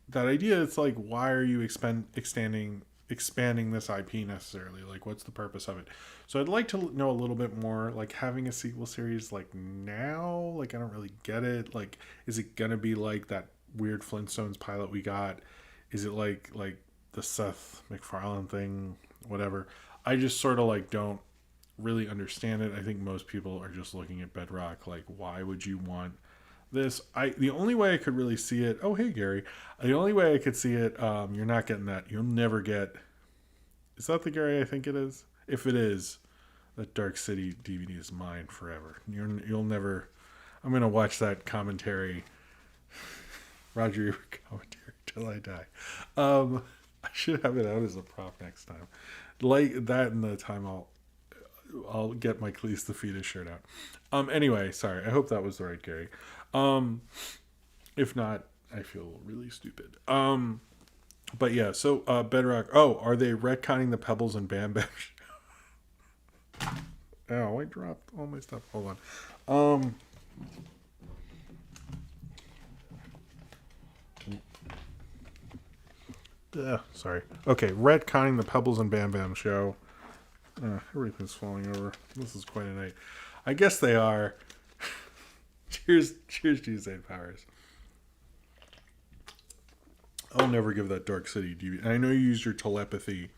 Speaker 1: that idea, it's like, why are you expanding this IP necessarily? Like, what's the purpose of it? So I'd like to know a little bit more, like, having a sequel series like now, like, I don't really get it. Like, is it gonna be like that weird Flintstones pilot we got? Is it like the Seth MacFarlane thing, whatever? I just sort of like don't really understand it. I think most people are just looking at BedRock like, why would you want this? The only way I could really see it, oh hey Gary, the only way I could see it, you're not getting that. You'll never get, is that the Gary I think it is? If it is, that Dark City DVD is mine forever. You'll never, I'm gonna watch that commentary, Roger Ebert commentary till I die. I should have it out as a prop next time, like that, and the time I'll I'll get my Cleese the Fetus shirt out. Anyway, sorry. I hope that was the right Gary. If not, I feel really stupid. But yeah, so BedRock. Oh, are they retconning the Pebbles and Bam Bam? Oh, I dropped all my stuff. Hold on. Sorry. Okay, retconning the Pebbles and Bam Bam show. Everything's falling over. This is quite a night. I guess they are. Cheers, Tuesday Powers. I'll never give that Dark City DVD. I know you used your telepathy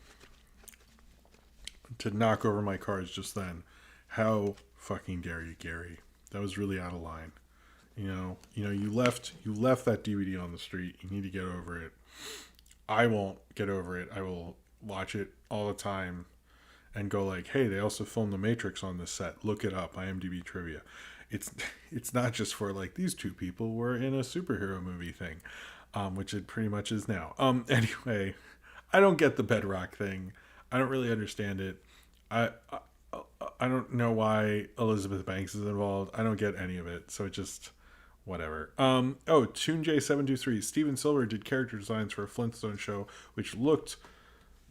Speaker 1: to knock over my cards just then. How fucking dare you, Gary? That was really out of line. You left that DVD on the street. You need to get over it. I won't get over it. I will watch it all the time and go like, hey, they also filmed The Matrix on this set. Look it up. IMDb trivia. It's not just for like these two people were in a superhero movie thing, which it pretty much is now. Anyway, I don't get the BedRock thing. I don't really understand it. I don't know why Elizabeth Banks is involved. I don't get any of it. So it just whatever. TuneJ723. Steven Silver did character designs for a Flintstone show, which looked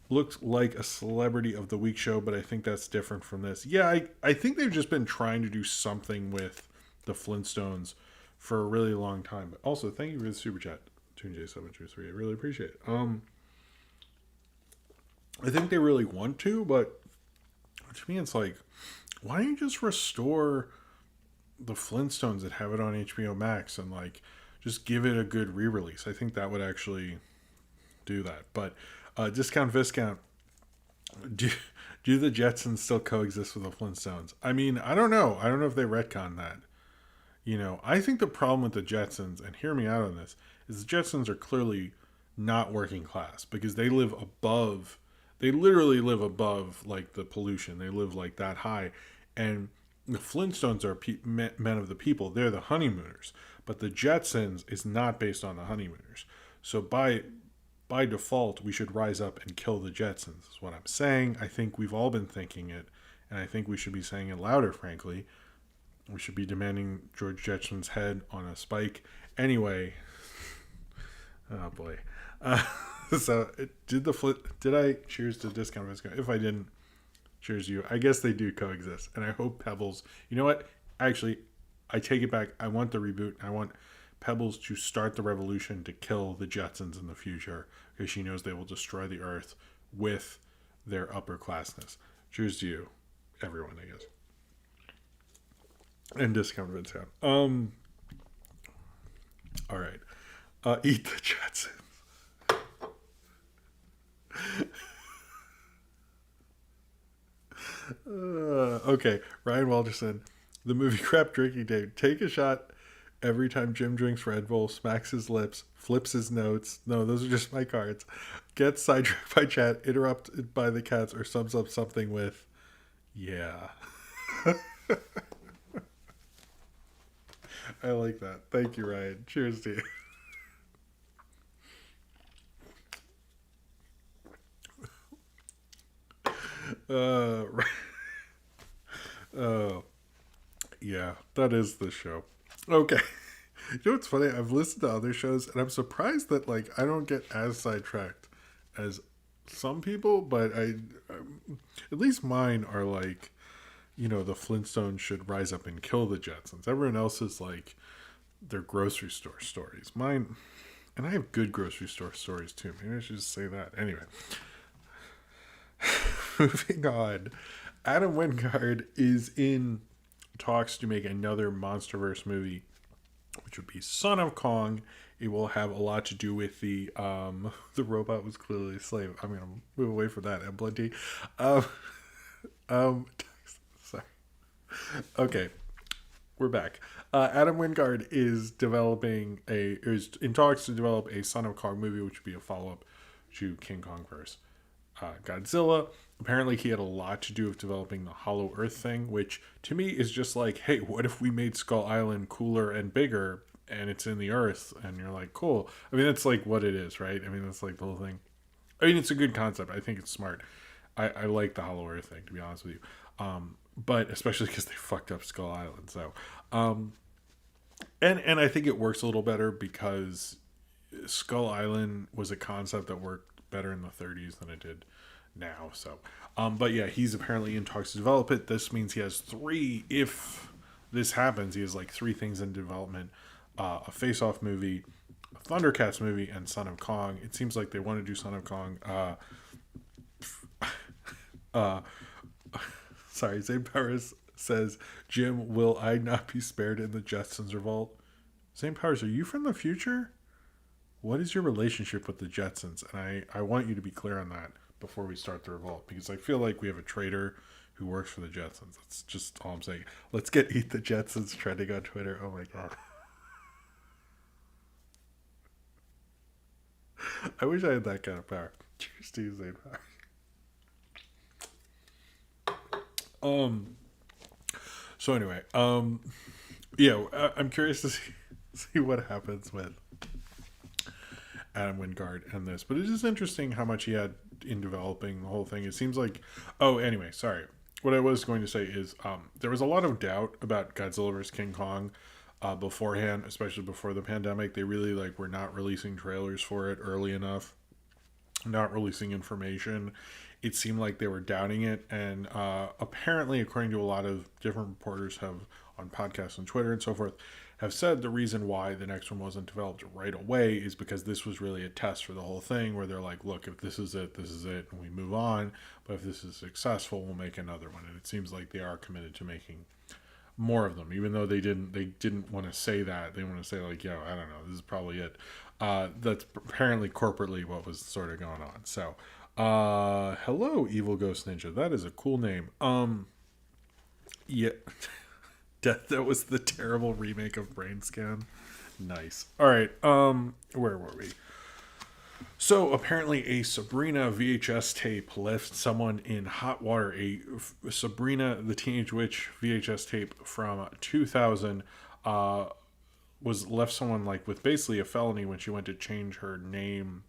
Speaker 1: like a Celebrity of the Week show, but I think that's different from this. Yeah, I think they've just been trying to do something with the Flintstones for a really long time. But also, thank you for the super chat, TuneJ723. I really appreciate it. I think they really want to, but to me, it's like, why don't you just restore the Flintstones and have it on HBO Max and like just give it a good re-release? I think that would actually do that. But Discount Viscount, do the Jetsons still coexist with the Flintstones? I mean, I don't know. I don't know if they retcon that. I think the problem with the Jetsons, and hear me out on this, is the Jetsons are clearly not working class because they literally live above like the pollution. They live like that high. And the Flintstones are men of the people. They're the honeymooners. But the Jetsons is not based on the honeymooners. So by default, we should rise up and kill the Jetsons, is what I'm saying. I think we've all been thinking it, and I think we should be saying it louder, frankly. We should be demanding George Jetson's head on a spike. Anyway, oh boy. So, did I cheers to Discount Viscount? If I didn't, cheers to you. I guess they do coexist, and I hope Pebbles, you know what? Actually, I take it back. I want the reboot. I want Pebbles to start the revolution to kill the Jetsons in the future because she knows they will destroy the earth with their upperclassness. Cheers to you, everyone, I guess. And Discount Viscount. All right. Eat the Jetsons. Okay, Ryan Walterson. The movie Crap Drinking Day. Take a shot every time Jim drinks Red Bull, smacks his lips, flips his notes. No, those are just my cards. Gets sidetracked by chat, interrupted by the cats, or sums up something with, yeah. I like that. Thank you, Ryan. Cheers to you. Yeah, that is the show. Okay. You know what's funny? I've listened to other shows and I'm surprised that like I don't get as sidetracked as some people, but at least mine are like, the Flintstones should rise up and kill the Jetsons. Everyone else is like their grocery store stories. Mine, and I have good grocery store stories too. Maybe I should just say that. Anyway. Moving on. Adam Wingard is in talks to make another MonsterVerse movie, which would be Son of Kong. It will have a lot to do with the robot was clearly a slave. I'm gonna move away from that. And plenty. Sorry. Okay, we're back. Adam Wingard is in talks to develop a Son of Kong movie, which would be a follow-up to King Kong vs. Godzilla. Apparently he had a lot to do with developing the Hollow Earth thing, which to me is just like, hey, what if we made Skull Island cooler and bigger and it's in the earth? And you're like, cool. I mean, that's like what it is, right? I mean, that's like the whole thing. I mean, it's a good concept. I think it's smart. I like the Hollow Earth thing, to be honest with you. But especially because they fucked up Skull Island. So, and I think it works a little better because Skull Island was a concept that worked better in the 30s than it did now. So, but yeah, he's apparently in talks to develop it. This means he has three. If this happens, he has like three things in development: a Face-Off movie, a Thundercats movie, and Son of Kong. It seems like they want to do Son of Kong. Sorry, Zane Powers says, Jim, will I not be spared in the Jetsons revolt? Zane Powers, are you from the future? What is your relationship with the Jetsons? And I want you to be clear on that before we start the revolt, because I feel like we have a traitor who works for the Jetsons. That's just all I'm saying. Let's get Eat the Jetsons trending on Twitter. Oh my God. I wish I had that kind of power. Cheers to you, Zane Powers. So anyway, yeah, I'm curious to see what happens with Adam Wingard and this, but it is interesting how much he had in developing the whole thing. It seems like, oh, anyway, sorry. What I was going to say is, there was a lot of doubt about Godzilla vs. King Kong beforehand, especially before the pandemic. They really were not releasing trailers for it early enough, not releasing information. It seemed like they were doubting it, and apparently, according to a lot of different reporters have on podcasts and Twitter and so forth, have said the reason why the next one wasn't developed right away is because this was really a test for the whole thing, where they're like, look, if this is it, and we move on, but if this is successful, we'll make another one. And it seems like they are committed to making more of them, even though they didn't want to say that. They want to say I don't know, this is probably it. That's apparently corporately what was sort of going on. So hello, Evil Ghost Ninja. That is a cool name. Yeah. That was the terrible remake of Brain Scan. Nice. All right. Where were we? So apparently a Sabrina VHS tape left someone in hot water. A Sabrina the Teenage Witch VHS tape from 2000 was left someone with basically a felony when she went to change her name.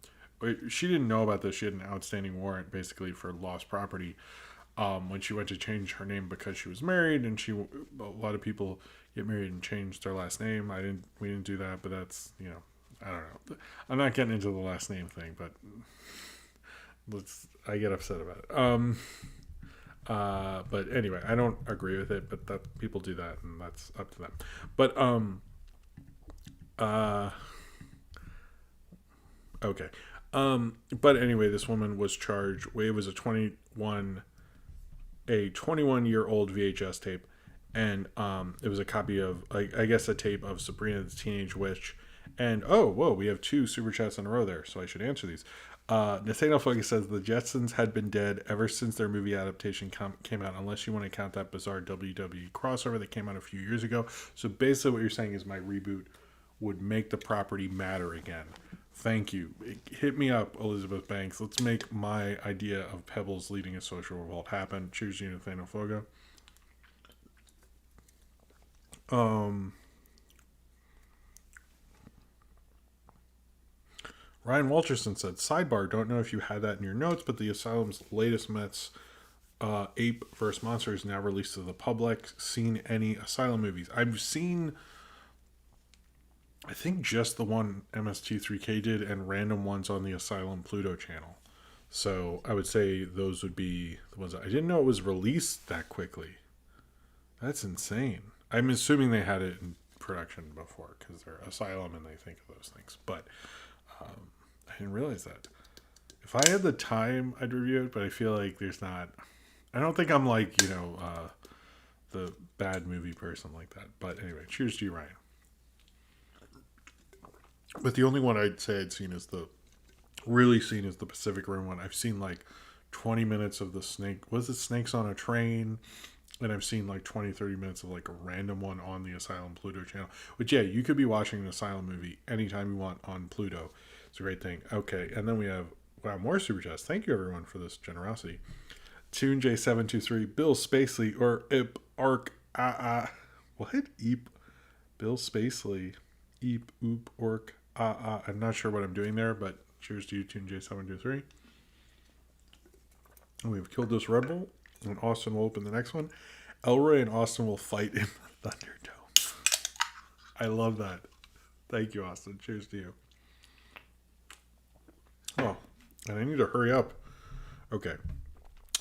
Speaker 1: She didn't know about this. She had an outstanding warrant basically for lost property when she went to change her name because she was married, and a lot of people get married and change their last name. We didn't do that, but that's, I don't know. I'm not getting into the last name thing, but I get upset about it. But anyway, I don't agree with it, but that people do that, and that's up to them. But okay. But anyway, this woman was charged. It was a 21-year-old VHS tape, and it was a copy of, I guess, a tape of Sabrina the Teenage Witch. And whoa, we have 2 super chats in a row there, so I should answer these. Nathaniel Focus says the Jetsons had been dead ever since their movie adaptation came out, unless you want to count that bizarre WWE crossover that came out a few years ago. So basically what you're saying is my reboot would make the property matter again. Thank you. Hit me up, Elizabeth Banks. Let's make my idea of Pebbles leading a social revolt happen. Cheers to you, Nathaniel Fogo. Ryan Walterson said, sidebar, don't know if you had that in your notes, but the Asylum's latest Mets Ape vs. Monster is now released to the public. Seen any Asylum movies? I've seen, I think, just the one MST3K did and random ones on the Asylum Pluto channel. So I would say those would be the ones. I didn't know it was released that quickly. That's insane. I'm assuming they had it in production before because they're Asylum and they think of those things. But I didn't realize that. If I had the time, I'd review it, but I feel like there's not. I don't think I'm the bad movie person like that. But anyway, cheers to you, Ryan. But the only one I'd say I'd seen is the Pacific Rim one. I've seen 20 minutes of the snake. Was it Snakes on a Train? And I've seen 20, 30 minutes of a random one on the Asylum Pluto channel. Which, yeah, you could be watching an Asylum movie anytime you want on Pluto. It's a great thing. Okay, and then we have, more super chats. Thank you, everyone, for this generosity. Tune J723, Bill Spacely, or Ip Arc, what? Eep, Bill Spacely, Eep, Oop, Orc, I'm not sure what I'm doing there, but cheers to you, Tune J723. And we've killed this Red Bull. And Austin will open the next one. Elroy and Austin will fight in the Thunderdome. I love that. Thank you, Austin. Cheers to you. Oh, and I need to hurry up. Okay.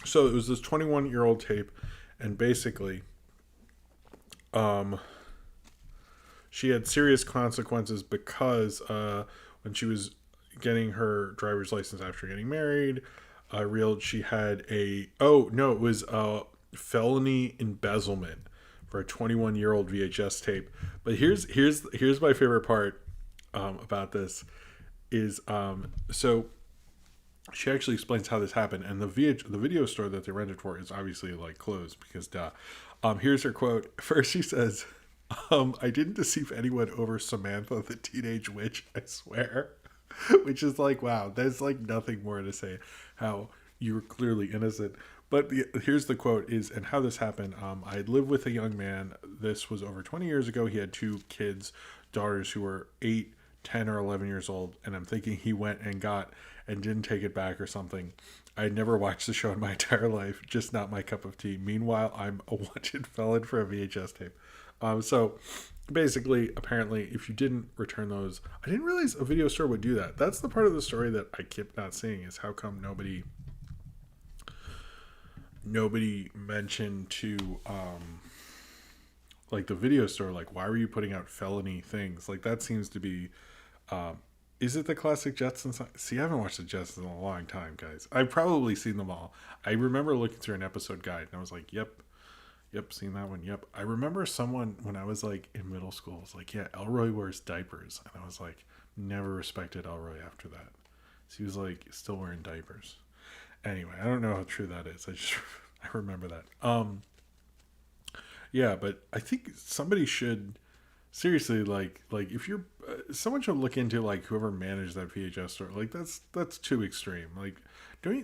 Speaker 1: So it was this 21-year-old tape, and basically, she had serious consequences because when she was getting her driver's license after getting married, she had it was felony embezzlement for a 21-year-old VHS tape. But here's my favorite part about this is so she actually explains how this happened, and the video store that they rented for is obviously like closed because duh. Here's her quote. First, she says, "I didn't deceive anyone over Samantha the teenage witch. I swear," which is like, wow, there's like nothing more to say. How you were clearly innocent. But here's the quote is, and how this happened. I lived with a young man. This was over 20 years ago. He had 2 kids, daughters who were 8, 10, or 11 years old. And I'm thinking he went and didn't take it back or something. I had never watched the show in my entire life. Just not my cup of tea. Meanwhile, I'm a wanted felon for a VHS tape. So basically, apparently, if you didn't return those, I didn't realize a video store would do that. That's the part of the story that I kept not seeing is how come nobody mentioned to like the video store, like, why were you putting out felony things? Like, that seems to be is it the classic Jetsons? See, I haven't watched the Jetsons in a long time, guys. I've probably seen them all. I remember looking through an episode guide and I was like, yep, seen that one. Yep. I remember someone when I was like in middle school was like, yeah, Elroy wears diapers. And I was like, never respected Elroy after that. So he was like still wearing diapers. Anyway, I don't know how true that is. I remember that. Yeah, but I think somebody should seriously like if you're someone should look into like whoever managed that VHS store. Like that's too extreme. Like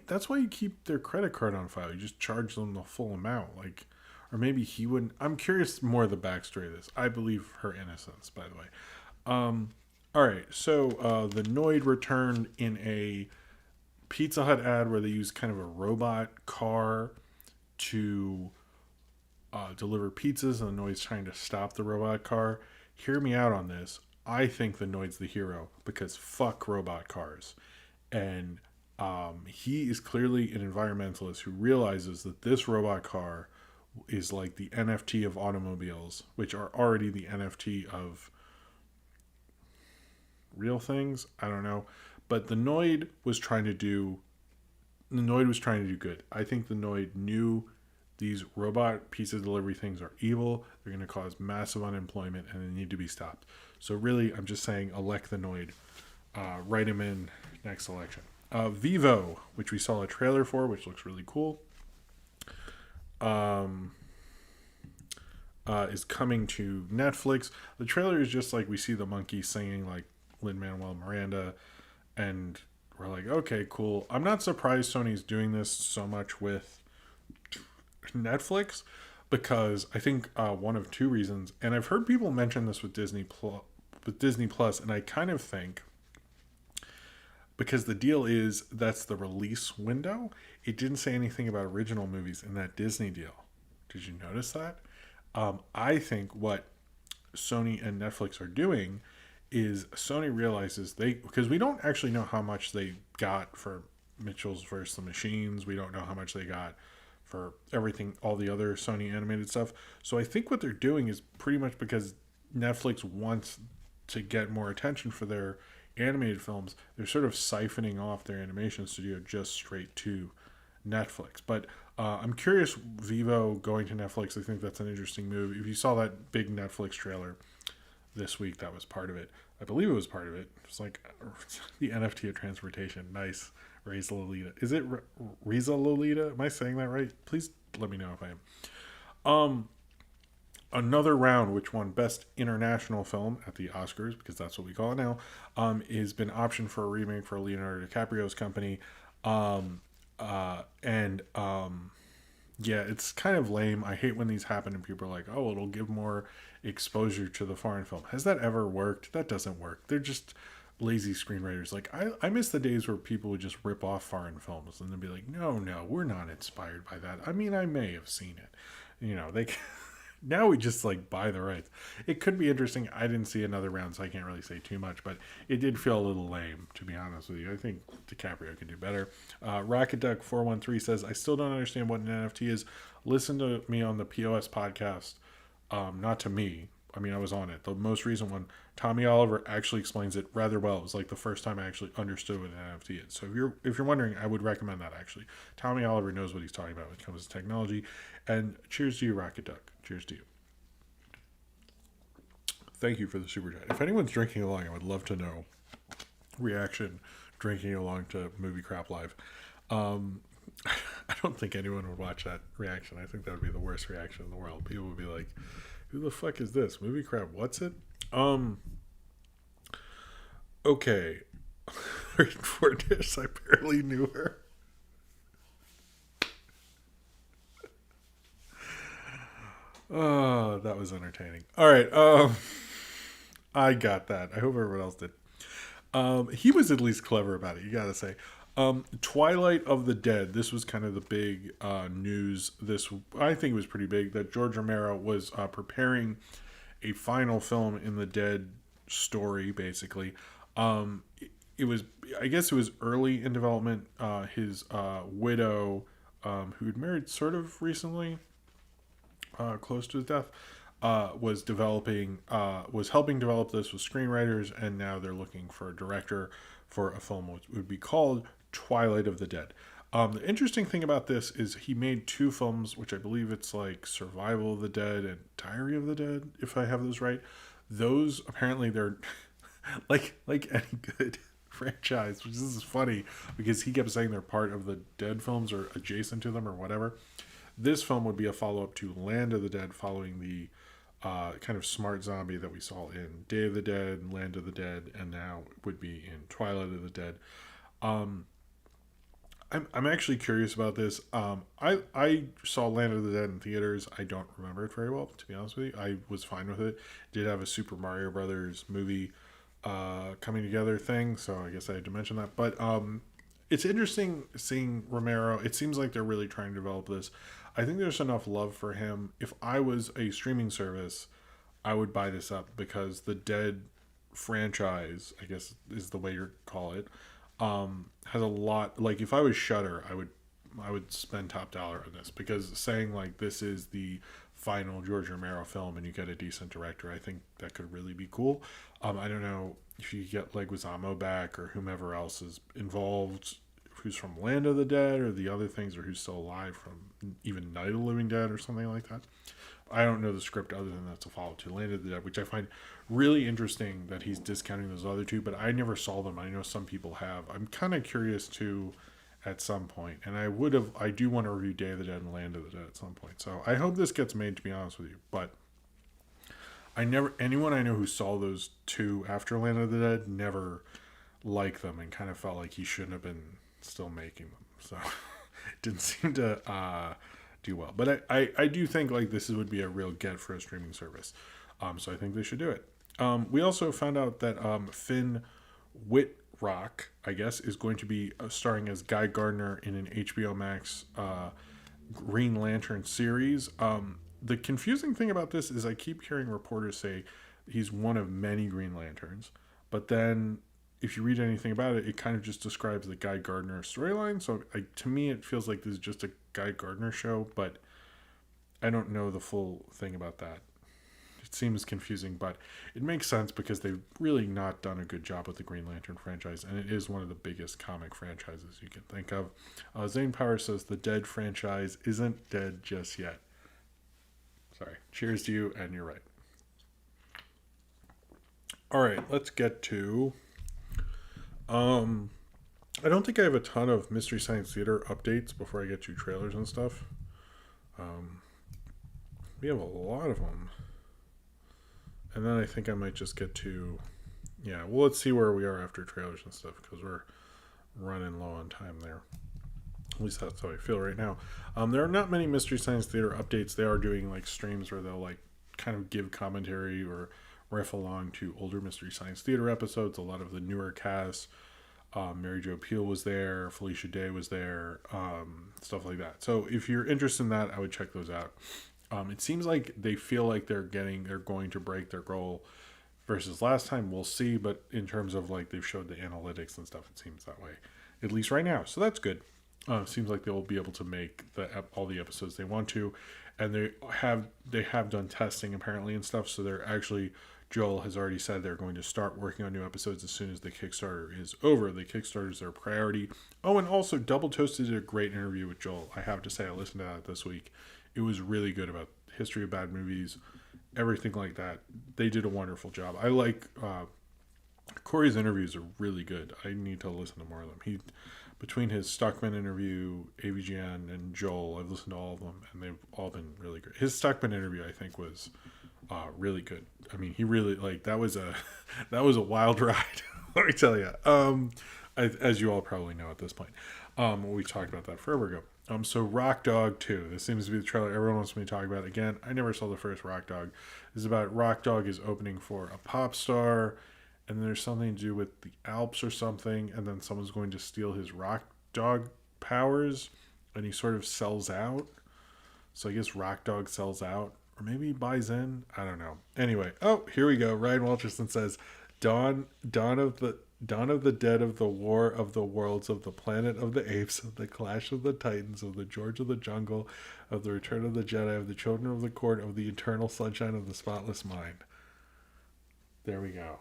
Speaker 1: that's why you keep their credit card on file. You just charge them the full amount. Like, or maybe he wouldn't. I'm curious more of the backstory of this. I believe her innocence, by the way. All right, so the Noid returned in a Pizza Hut ad where they use kind of a robot car to deliver pizzas, and the Noid's trying to stop the robot car. Hear me out on this. I think the Noid's the hero because fuck robot cars. And he is clearly an environmentalist who realizes that this robot car is like the NFT of automobiles, which are already the NFT of real things. I don't know. But the Noid was trying to do good. I think the Noid knew these robot pizza delivery things are evil. They're going to cause massive unemployment and they need to be stopped. So really, I'm just saying elect the Noid. Write him in next election. Vivo, which we saw a trailer for, which looks really cool, is coming to Netflix. The trailer is just like we see the monkey singing like Lin-Manuel Miranda, and we're like, okay, cool. I'm not surprised Sony's doing this so much with Netflix because I think one of 2 reasons, and I've heard people mention this with Disney Plus, and I kind of think because the deal is that's the release window. It didn't say anything about original movies in that Disney deal. Did you notice that? I think what Sony and Netflix are doing is Sony realizes because we don't actually know how much they got for Mitchell's vs. the Machines. We don't know how much they got for everything, all the other Sony animated stuff. So I think what they're doing is pretty much because Netflix wants to get more attention for their animated films, they're sort of siphoning off their animation studio just straight to Netflix. But I'm curious, Vivo going to Netflix, I think that's an interesting move. If you saw that big Netflix trailer this week, that was part of it. I believe it was part of it. It's like the NFT of transportation. Nice. Reza Lolita. Is it Reza Lolita? Am I saying that right? Please let me know if I am. Another round, which won Best International Film at the Oscars, because that's what we call it now, has been optioned for a remake for Leonardo DiCaprio's company. Yeah, it's kind of lame. I hate when these happen and people are like, oh, it'll give more exposure to the foreign film. Has that ever worked? That doesn't work. They're just lazy screenwriters. Like I miss the days where people would just rip off foreign films and then be like, no, we're not inspired by that. I mean, I may have seen it. They now we just like buy the rights. It could be interesting. I didn't see another round, so I can't really say too much, but it did feel a little lame, to be honest with you. I think DiCaprio could do better. Rocket Duck 413 says, I still don't understand what an NFT is. Listen to me on the POS podcast. Not to me. I mean, I was on it. The most recent one, Tommy Oliver actually explains it rather well. It was like the first time I actually understood what an NFT is. So if you're wondering, I would recommend that actually. Tommy Oliver knows what he's talking about when it comes to technology. And cheers to you, Rocket Duck. Cheers to you. Thank you for the super chat. If anyone's drinking along, I would love to know reaction drinking along to Movie Crap Live. I don't think anyone would watch that reaction. I think that would be the worst reaction in the world. People would be like, who the fuck is this? Movie Crap, what's it? Okay. For this, I barely knew her. Oh, that was entertaining. All right. I got that. I hope everyone else did. He was at least clever about it, you gotta say. Twilight of the Dead. This was kind of the big news. I think it was pretty big that George Romero was preparing a final film in the Dead story, basically. It was, I guess it was early in development. His widow, who had married sort of recently, close to his death, was helping develop this with screenwriters, and now they're looking for a director for a film which would be called Twilight of the Dead. The interesting thing about this is he made two films, which I believe it's like Survival of the Dead and Diary of the Dead, if I have those right. Those, apparently they're like any good franchise, which is funny because he kept saying they're part of the Dead films or adjacent to them or whatever. This film would be a follow-up to Land of the Dead, following the kind of smart zombie that we saw in Day of the Dead, Land of the Dead, and now would be in Twilight of the Dead. I'm actually curious about this. I saw Land of the Dead in theaters. I don't remember it very well, to be honest with you. I was fine with it. Did have a Super Mario Brothers movie coming together thing, so I guess I had to mention that. But it's interesting seeing Romero. It seems like they're really trying to develop this. I think there's enough love for him. If I was a streaming service, I would buy this up because the Dead franchise, I guess is the way you call it, has a lot. Like if I was Shudder, I would spend top dollar on this, because saying like this is the final George Romero film and you get a decent director, I think that could really be cool. I don't know if you get Leguizamo back or whomever else is involved, who's from Land of the Dead or the other things, or who's still alive from even Night of the Living Dead or something like that. I don't know the script other than that's a follow to Land of the Dead, which I find really interesting that he's discounting those other two, but I never saw them. I know some people have. I'm kind of curious too at some point, and I do want to review Day of the Dead and Land of the Dead at some point. So I hope this gets made, to be honest with you, but anyone I know who saw those two after Land of the Dead never liked them and kind of felt like he shouldn't have been still making them. So it didn't seem to do well. But I do think like this would be a real get for a streaming service. So I think they should do it. We also found out that Finn Wittrock, I guess, is going to be starring as Guy Gardner in an HBO Max Green Lantern series. The confusing thing about this is I keep hearing reporters say he's one of many Green Lanterns, but then if you read anything about it, it kind of just describes the Guy Gardner storyline. So to me, it feels like this is just a Guy Gardner show, but I don't know the full thing about that. It seems confusing, but it makes sense because they've really not done a good job with the Green Lantern franchise, and it is one of the biggest comic franchises you can think of. Zane Power says the Dead franchise isn't dead just yet. Sorry. Cheers to you, and you're right. All right, let's get to... I don't think I have a ton of Mystery Science Theater updates before I get to trailers and stuff. We have a lot of them. And then I think I might just get to... Yeah, well, let's see where we are after trailers and stuff, because we're running low on time there. At least that's how I feel right now. There are not many Mystery Science Theater updates. They are doing like streams where they'll like kind of give commentary or riff along to older Mystery Science Theater episodes. A lot of the newer cast, Mary Jo Pehl was there, Felicia Day was there, stuff like that. So if you're interested in that, I would check those out. It seems like they feel like they're going to break their goal versus last time. We'll see, but in terms of like they've showed the analytics and stuff, it seems that way, at least right now. So that's good. Seems like they'll be able to make all the episodes they want to, and they have done testing apparently and stuff. So they're actually, Joel has already said they're going to start working on new episodes as soon as the Kickstarter is over. The Kickstarter is their priority. Oh, and also Double Toasted did a great interview with Joel. I have to say, I listened to that this week. It was really good about history of bad movies, everything like that. They did a wonderful job. I like Corey's interviews are really good. I need to listen to more of them. Between his Stuckman interview, AVGN, and Joel, I've listened to all of them, and they've all been really good. His Stuckman interview, I think, was really good. I mean, he really that was a wild ride. Let me tell you. As you all probably know at this point, we talked about that forever ago. So Rock Dog 2. This seems to be the trailer everyone wants me to talk about. Again, I never saw the first Rock Dog. This is about Rock Dog is opening for a pop star, and there's something to do with the Alps or something, and then someone's going to steal his Rock Dog powers, and he sort of sells out. So I guess Rock Dog sells out, or maybe he buys in. I don't know. Anyway, here we go. Ryan Walterson says, Dawn of the Dead, of the War of the Worlds, of the Planet of the Apes, of the Clash of the Titans, of the George of the Jungle, of the Return of the Jedi, of the Children of the Court, of the Eternal Sunshine of the Spotless Mind. There we go.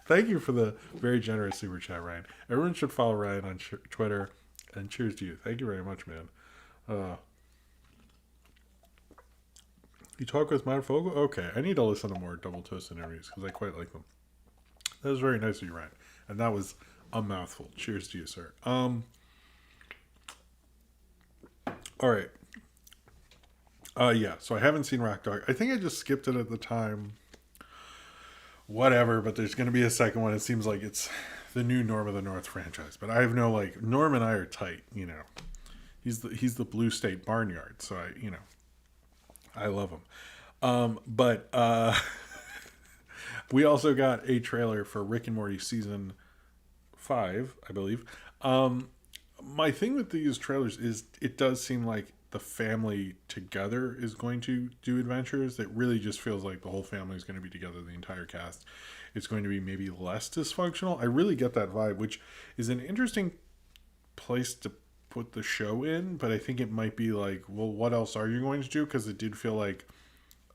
Speaker 1: Thank you for the very generous super chat, Ryan. Everyone should follow Ryan on Twitter, and cheers to you. Thank you very much, man. You talk with Matt Fogel? Okay, I need to listen to more Double Toast interviews because I quite like them. That was very nice of you, Ryan. And that was a mouthful. Cheers to you, sir. All right. Yeah, so I haven't seen Rock Dog. I think I just skipped it at the time. Whatever, but there's going to be a second one. It seems like it's the new Norm of the North franchise. But I have no, Norm and I are tight, you know. He's the Blue State Barnyard, so I love him. We also got a trailer for Rick and Morty season 5, I believe. My thing with these trailers is it does seem like the family together is going to do adventures. It really just feels like the whole family is going to be together, the entire cast. It's going to be maybe less dysfunctional. I really get that vibe, which is an interesting place to put the show in, but I think it might be like, well, what else are you going to do? Because it did feel like,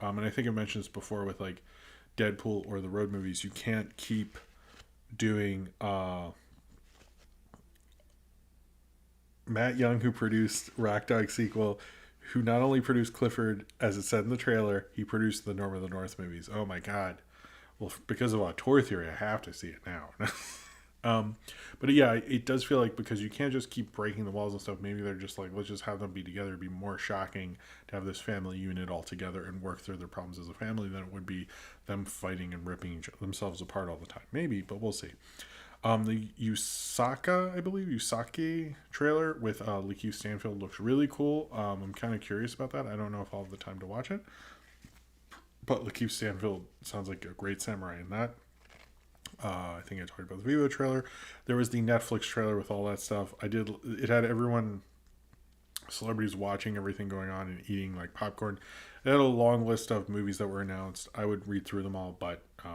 Speaker 1: and I think I mentioned this before with like Deadpool or the road movies, you can't keep doing Matt Young, who produced Rock Dog sequel, who not only produced Clifford, as it said in the trailer, he produced the Norm of the North movies. Oh my god. Well, because of Auteur Theory, I have to see it now. But yeah, it does feel like, because you can't just keep breaking the walls and stuff, maybe they're just like, let's just have them be together. It'd be more shocking to have this family unit all together and work through their problems as a family than it would be them fighting and ripping themselves apart all the time. Maybe, but we'll see. The Usaki trailer with Lakeith Stanfield looks really cool. I'm kind of curious about that. I don't know if I'll have the time to watch it, but Lakeith Stanfield sounds like a great samurai in that. I think I talked about the Vivo trailer. There was the Netflix trailer with all that stuff. It had everyone, celebrities watching everything going on and eating like popcorn. It had a long list of movies that were announced. I would read through them all, but I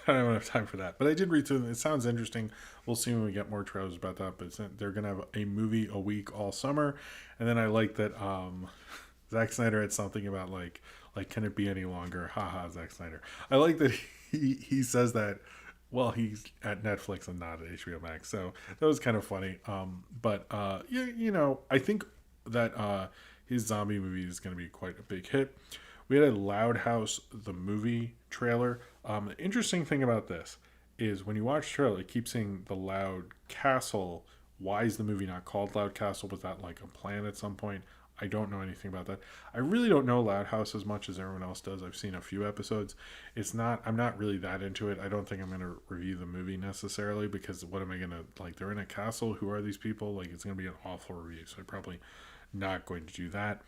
Speaker 1: don't have time for that. But I did read through them. It sounds interesting. We'll see when we get more trailers about that. But they're going to have a movie a week all summer. And then I like that Zack Snyder had something about like can it be any longer? Haha, Zack Snyder. I like that he says that. Well, he's at Netflix and not at HBO Max, so that was kind of funny. I think that his zombie movie is going to be quite a big hit. We had a Loud House, the movie trailer. The interesting thing about this is when you watch the trailer, it keeps saying the Loud Castle. Why is the movie not called Loud Castle? Was that like a plan at some point? I don't know anything about that. I really don't know Loud House as much as everyone else does. I've seen a few episodes. I'm not really that into it. I don't think I'm going to review the movie necessarily, because what am I going to, they're in a castle. Who are these people? It's going to be an awful review. So I'm probably not going to do that.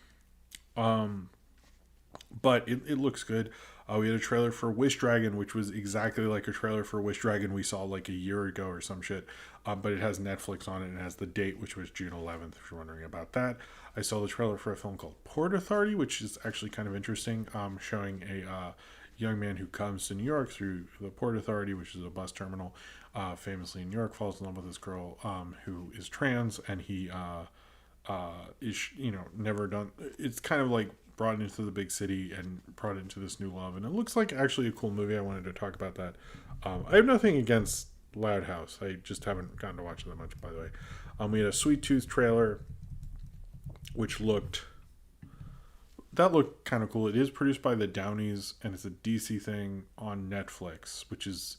Speaker 1: But it looks good. We had a trailer for Wish Dragon, which was exactly like a trailer for Wish Dragon we saw like a year ago or some shit. But it has Netflix on it and it has the date, which was June 11th, if you're wondering about that. I saw the trailer for a film called Port Authority, which is actually kind of interesting, showing a young man who comes to New York through the Port Authority, which is a bus terminal, famously in New York, falls in love with this girl who is trans, and he is, never done. It's kind of like brought into the big city and brought into this new love, and it looks like actually a cool movie. I wanted to talk about that. I have nothing against Loud House. I just haven't gotten to watch it that much, by the way. We had a Sweet Tooth trailer, which looked kind of cool. It is produced by the Downies, and it's a DC thing on Netflix, which is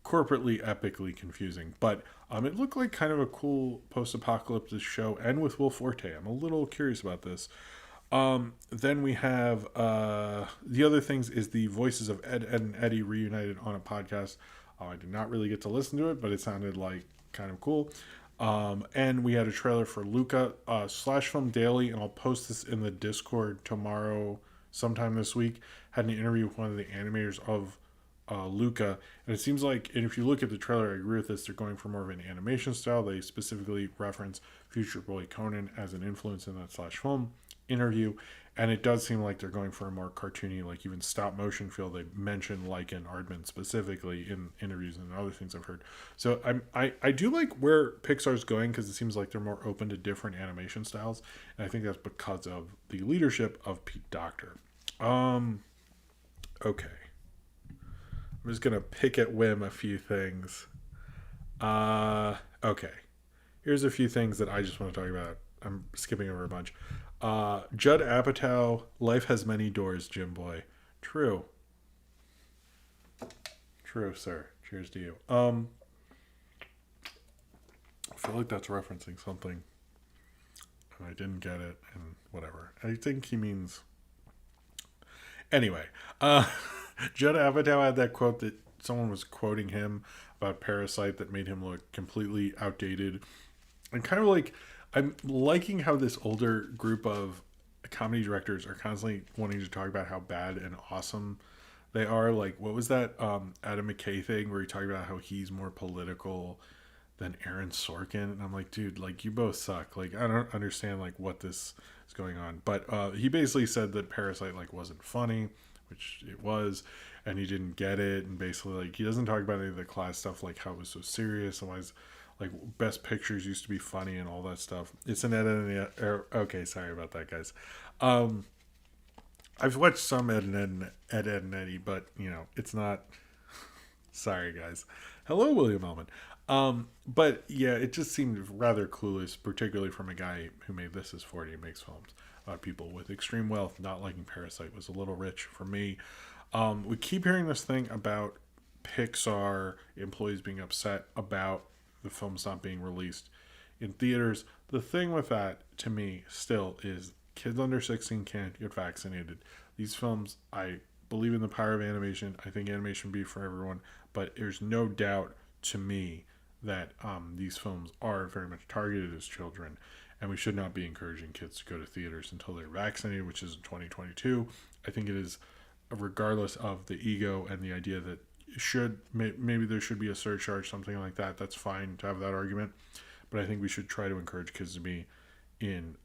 Speaker 1: corporately epically confusing. But it looked like kind of a cool post-apocalyptic show, and with Will Forte. I'm a little curious about this. Then we have the other things is the voices of Ed and Eddie reunited on a podcast. I did not really get to listen to it, but it sounded like kind of cool. And we had a trailer for Luca Slash Film Daily, and I'll post this in the Discord tomorrow, sometime this week. Had an interview with one of the animators of Luca, and it seems like, and if you look at the trailer, I agree with this, they're going for more of an animation style. They specifically reference Future Boy Conan as an influence in that Slash Film interview, and it does seem like they're going for a more cartoony, like even stop motion feel. They mention Lycan Aardman specifically in interviews and other things I've heard. So I do like where Pixar's going, because it seems like they're more open to different animation styles, and I think that's because of the leadership of Pete Docter. Okay, I'm just gonna pick at whim a few things. Okay, here's a few things that I just want to talk about. I'm skipping over a bunch. Judd Apatow, life has many doors, Jim Boy. True, sir. Cheers to you. I feel like that's referencing something, and I didn't get it, and whatever. I think he means. Anyway, Judd Apatow had that quote that someone was quoting him about Parasite that made him look completely outdated, and kind of like, I'm liking how this older group of comedy directors are constantly wanting to talk about how bad and awesome they are. Like, what was that Adam McKay thing where he talked about how he's more political than Aaron Sorkin? And I'm like, dude, like, you both suck. Like, I don't understand like what this is going on. But he basically said that Parasite like wasn't funny, which it was, and he didn't get it. And basically, like, he doesn't talk about any of the class stuff, like how it was so serious and why it's, like, Best Pictures used to be funny and all that stuff. It's an edit. Okay, sorry about that, guys. I've watched some Ed and Eddie, but, it's not. Sorry, guys. Hello, William Ellman. But, yeah, it just seemed rather clueless, particularly from a guy who made This Is 40 and makes films about people with extreme wealth. Not liking Parasite was a little rich for me. We keep hearing this thing about Pixar employees being upset about the film's not being released in theaters. The thing with that, to me, still is kids under 16 can't get vaccinated. These films, I believe in the power of animation. I think animation be for everyone, but there's no doubt to me that these films are very much targeted as children, and we should not be encouraging kids to go to theaters until they're vaccinated, which is in 2022. I think it is, regardless of the ego and the idea that maybe there should be a surcharge, something like that. That's fine to have that argument, but I think we should try to encourage kids to be inside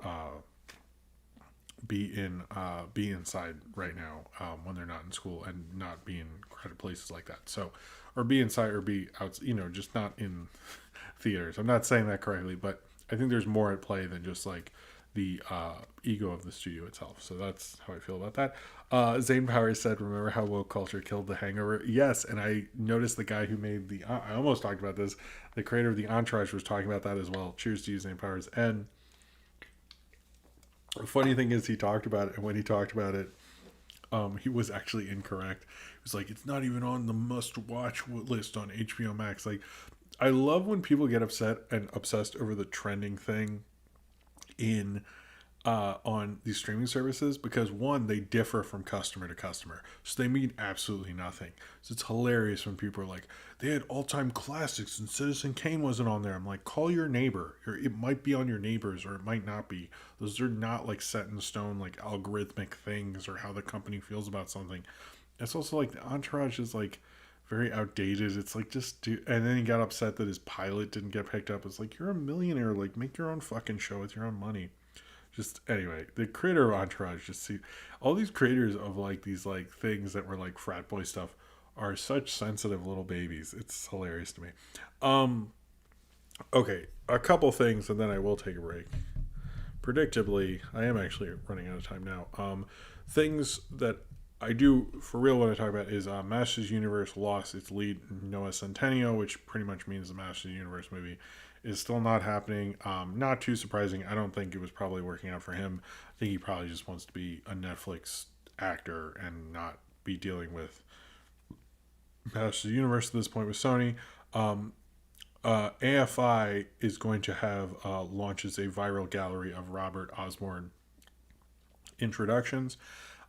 Speaker 1: right now when they're not in school, and not be in crowded places like that. So, or be inside or be out, just not in theaters. I'm not saying that correctly, but I think there's more at play than just like the ego of the studio itself. So that's how I feel about that. Zane Powers said, remember how woke culture killed The Hangover? Yes, and I noticed the guy who made I almost talked about this, the creator of the Entourage was talking about that as well. Cheers to you, Zane Powers. And the funny thing is, he talked about it, and when he talked about it, he was actually incorrect. He was like, it's not even on the must-watch list on HBO Max. Like, I love when people get upset and obsessed over the trending thing in on these streaming services, because one, they differ from customer to customer, so they mean absolutely nothing. So it's hilarious when people are like, they had all-time classics and Citizen Kane wasn't on there. I'm like, call your neighbor. It might be on your neighbors, or it might not be. Those are not like set in stone, like algorithmic things or how the company feels about something. it's also like the Entourage is like very outdated. It's like just do, and then he got upset that his pilot didn't get picked up. It's like you're a millionaire. Like make your own fucking show with your own money. Just anyway, the creator of Entourage just see all these creators of like these like things that were like frat boy stuff are such sensitive little babies. It's hilarious to me. Um, okay, a couple things and then I will take a break. Predictably, I am actually running out of time now. Things that I do for real want to talk about is Masters Universe lost its lead Noah Centineo, which pretty much means the Masters Universe movie is still not happening. Not too surprising. I don't think it was probably working out for him. I think he probably just wants to be a Netflix actor and not be dealing with Masters Universe at this point with Sony. Um, AFI is going to have launches a viral gallery of Robert Osborne introductions.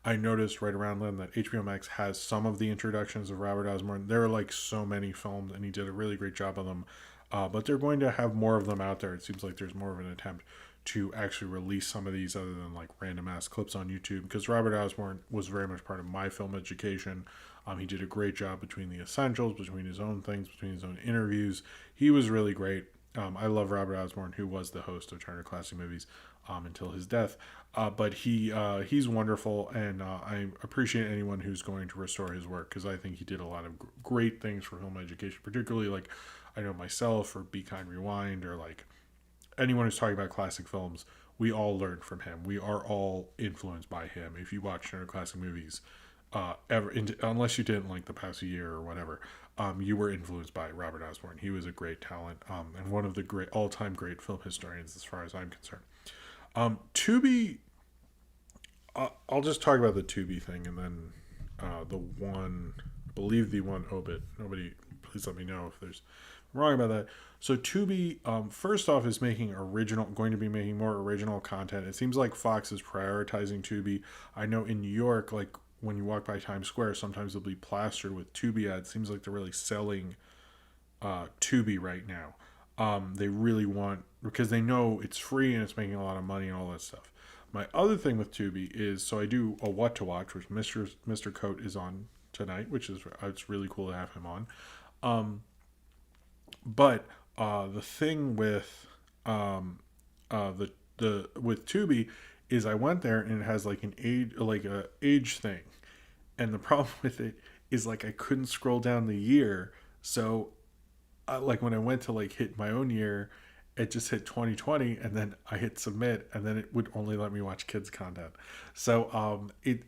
Speaker 1: I noticed right around then that HBO Max has some of the introductions of Robert Osborne. There are like so many films, and he did a really great job on them. But they're going to have more of them out there. It seems like there's more of an attempt to actually release some of these other than like random ass clips on YouTube because Robert Osborne was very much part of my film education. He did a great job between the essentials, between his own things, between his own interviews. He was really great. I love Robert Osborne, who was the host of Turner Classic Movies until his death. But he's wonderful, and I appreciate anyone who's going to restore his work because I think he did a lot of great things for film education, particularly like I know myself or Be Kind Rewind or like anyone who's talking about classic films. We all learned from him. We are all influenced by him. If you watch Turner Classic Movies, unless you didn't like the past year or whatever, you were influenced by Robert Osborne. He was a great talent and one of the great all-time great film historians as far as I'm concerned. Tubi, I'll just talk about the Tubi thing and then the one, I believe the one Obit. Nobody, please let me know if there's I'm wrong about that. So Tubi, first off, is going to be making more original content. It seems like Fox is prioritizing Tubi. I know in New York, like when you walk by Times Square, sometimes they'll be plastered with Tubi ads. Seems like they're really selling Tubi right now. They really want because they know it's free and it's making a lot of money and all that stuff. My other thing with Tubi is so I do a what to watch, which Mr. Coat is on tonight, which is it's really cool to have him on. Um, but the thing with the with Tubi is I went there and it has like an age like a age thing, and the problem with it is like I couldn't scroll down the year, so like when I went to like hit my own year, it just hit 2020, and then I hit submit, and then it would only let me watch kids content. So it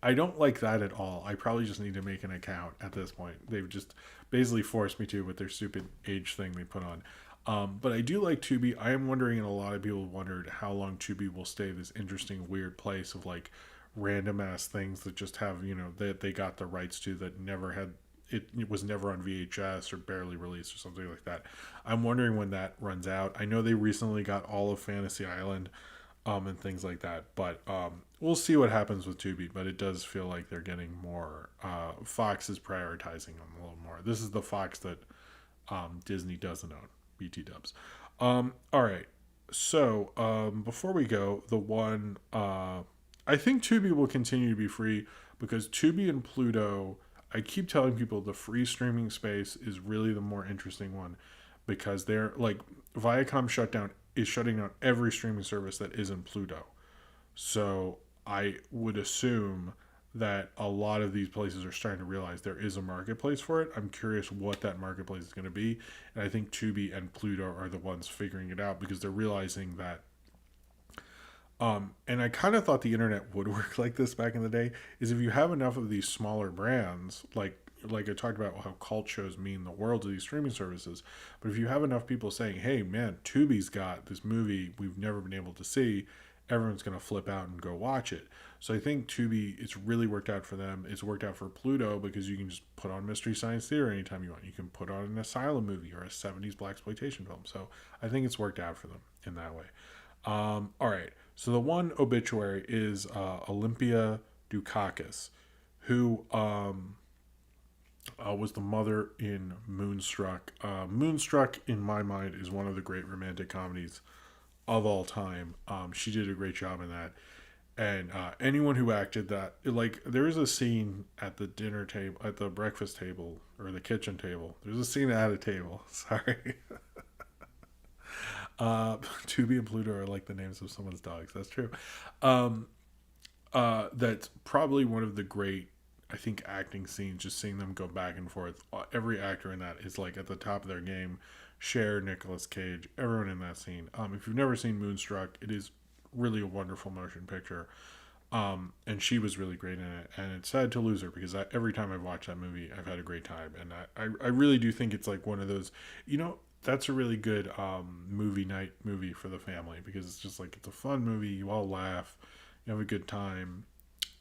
Speaker 1: I don't like that at all. I probably just need to make an account at this point. They've just basically forced me to with their stupid age thing they put on. But I do like Tubi. I am wondering, and a lot of people wondered how long Tubi will stay this interesting, weird place of like random ass things that just have, that they got the rights to that never had, it was never on VHS or barely released or something like that. I'm wondering when that runs out. I know they recently got all of Fantasy Island and things like that. But we'll see what happens with Tubi. But it does feel like they're getting more. Fox is prioritizing them a little more. This is the Fox that Disney doesn't own. BT Dubs. All right. So before we go, the one I think Tubi will continue to be free because Tubi and Pluto. I keep telling people the free streaming space is really the more interesting one because they're like Viacom is shutting down every streaming service that isn't Pluto. So I would assume that a lot of these places are starting to realize there is a marketplace for it. I'm curious what that marketplace is going to be. And I think Tubi and Pluto are the ones figuring it out because they're realizing that. And I kind of thought the internet would work like this back in the day, is if you have enough of these smaller brands, like I talked about how cult shows mean the world to these streaming services, but if you have enough people saying, hey man, Tubi's got this movie we've never been able to see, everyone's going to flip out and go watch it. So I think Tubi, it's really worked out for them. It's worked out for Pluto because you can just put on Mystery Science Theater anytime you want. You can put on an Asylum movie or a 70s blaxploitation film. So I think it's worked out for them in that way. All right. So the one obituary is Olympia Dukakis, who was the mother in Moonstruck. Moonstruck, in my mind, is one of the great romantic comedies of all time. She did a great job in that. And anyone who acted that, like, there is a scene at the dinner table, at the breakfast table, or the kitchen table. There's a scene at a table. Sorry. Tubi and Pluto are like the names of someone's dogs. That's true. Um, that's probably one of the great, I think, acting scenes. Just seeing them go back and forth. Every actor in that is like at the top of their game. Cher, Nicolas Cage, everyone in that scene. If you've never seen Moonstruck, it is really a wonderful motion picture. And she was really great in it. And it's sad to lose her because every time I've watched that movie, I've had a great time. And I really do think it's like one of those, that's a really good movie night movie for the family because it's just like, it's a fun movie. You all laugh, you have a good time.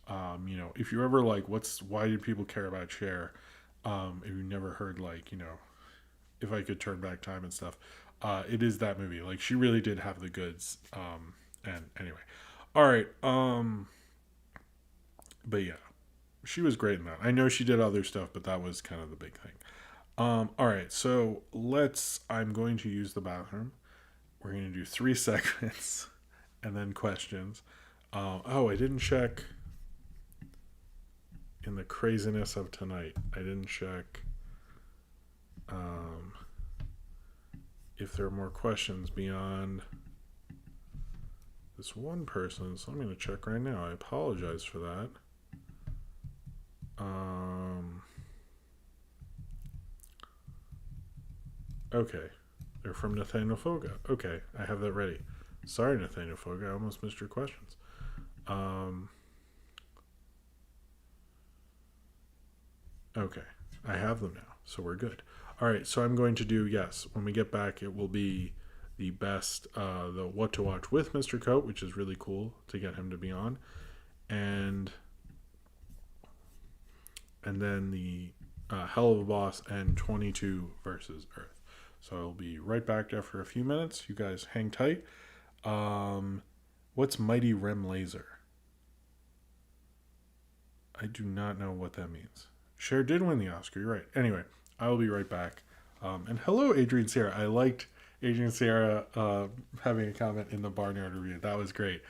Speaker 1: If you're ever like, why do people care about Cher? If you never heard like, if I could turn back time and stuff, it is that movie. Like she really did have the goods. And anyway, all right. But yeah, she was great in that. I know she did other stuff, but that was kind of the big thing. All right, so I'm going to use the bathroom. We're going to do 3 segments and then questions. I didn't check in the craziness of tonight. I didn't check if there are more questions beyond this one person. So I'm going to check right now. I apologize for that. Okay. They're from Nathaniel Foga. Okay, I have that ready. Sorry, Nathaniel Foga. I almost missed your questions. Okay, I have them now, so we're good. All right, so I'm going to do, yes, when we get back, it will be the best, the What to Watch with Mr. Coat, which is really cool to get him to be on. And then the Helluva Boss and 22 versus Earth. So I'll be right back after a few minutes. You guys hang tight. What's Mighty Rem Laser? I do not know what that means. Cher did win the Oscar. You're right. Anyway, I will be right back. And hello, Adrian Sierra. I liked Adrian Sierra having a comment in the Barnyard review. That was great.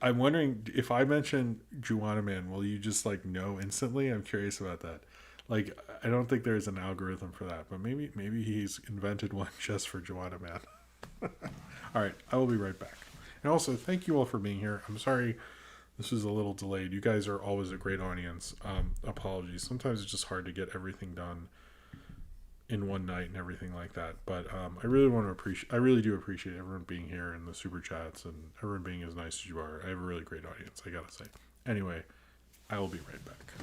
Speaker 1: I'm wondering if I mention Juana Man, will you just like know instantly? I'm curious about that. Like, I don't think there's an algorithm for that, but maybe he's invented one just for Juana Man. All right, I will be right back. And also, thank you all for being here. I'm sorry this was a little delayed. You guys are always a great audience. Apologies. Sometimes it's just hard to get everything done in one night and everything like that. But I really do appreciate everyone being here and the super chats and everyone being as nice as you are. I have a really great audience, I gotta say. Anyway, I will be right back.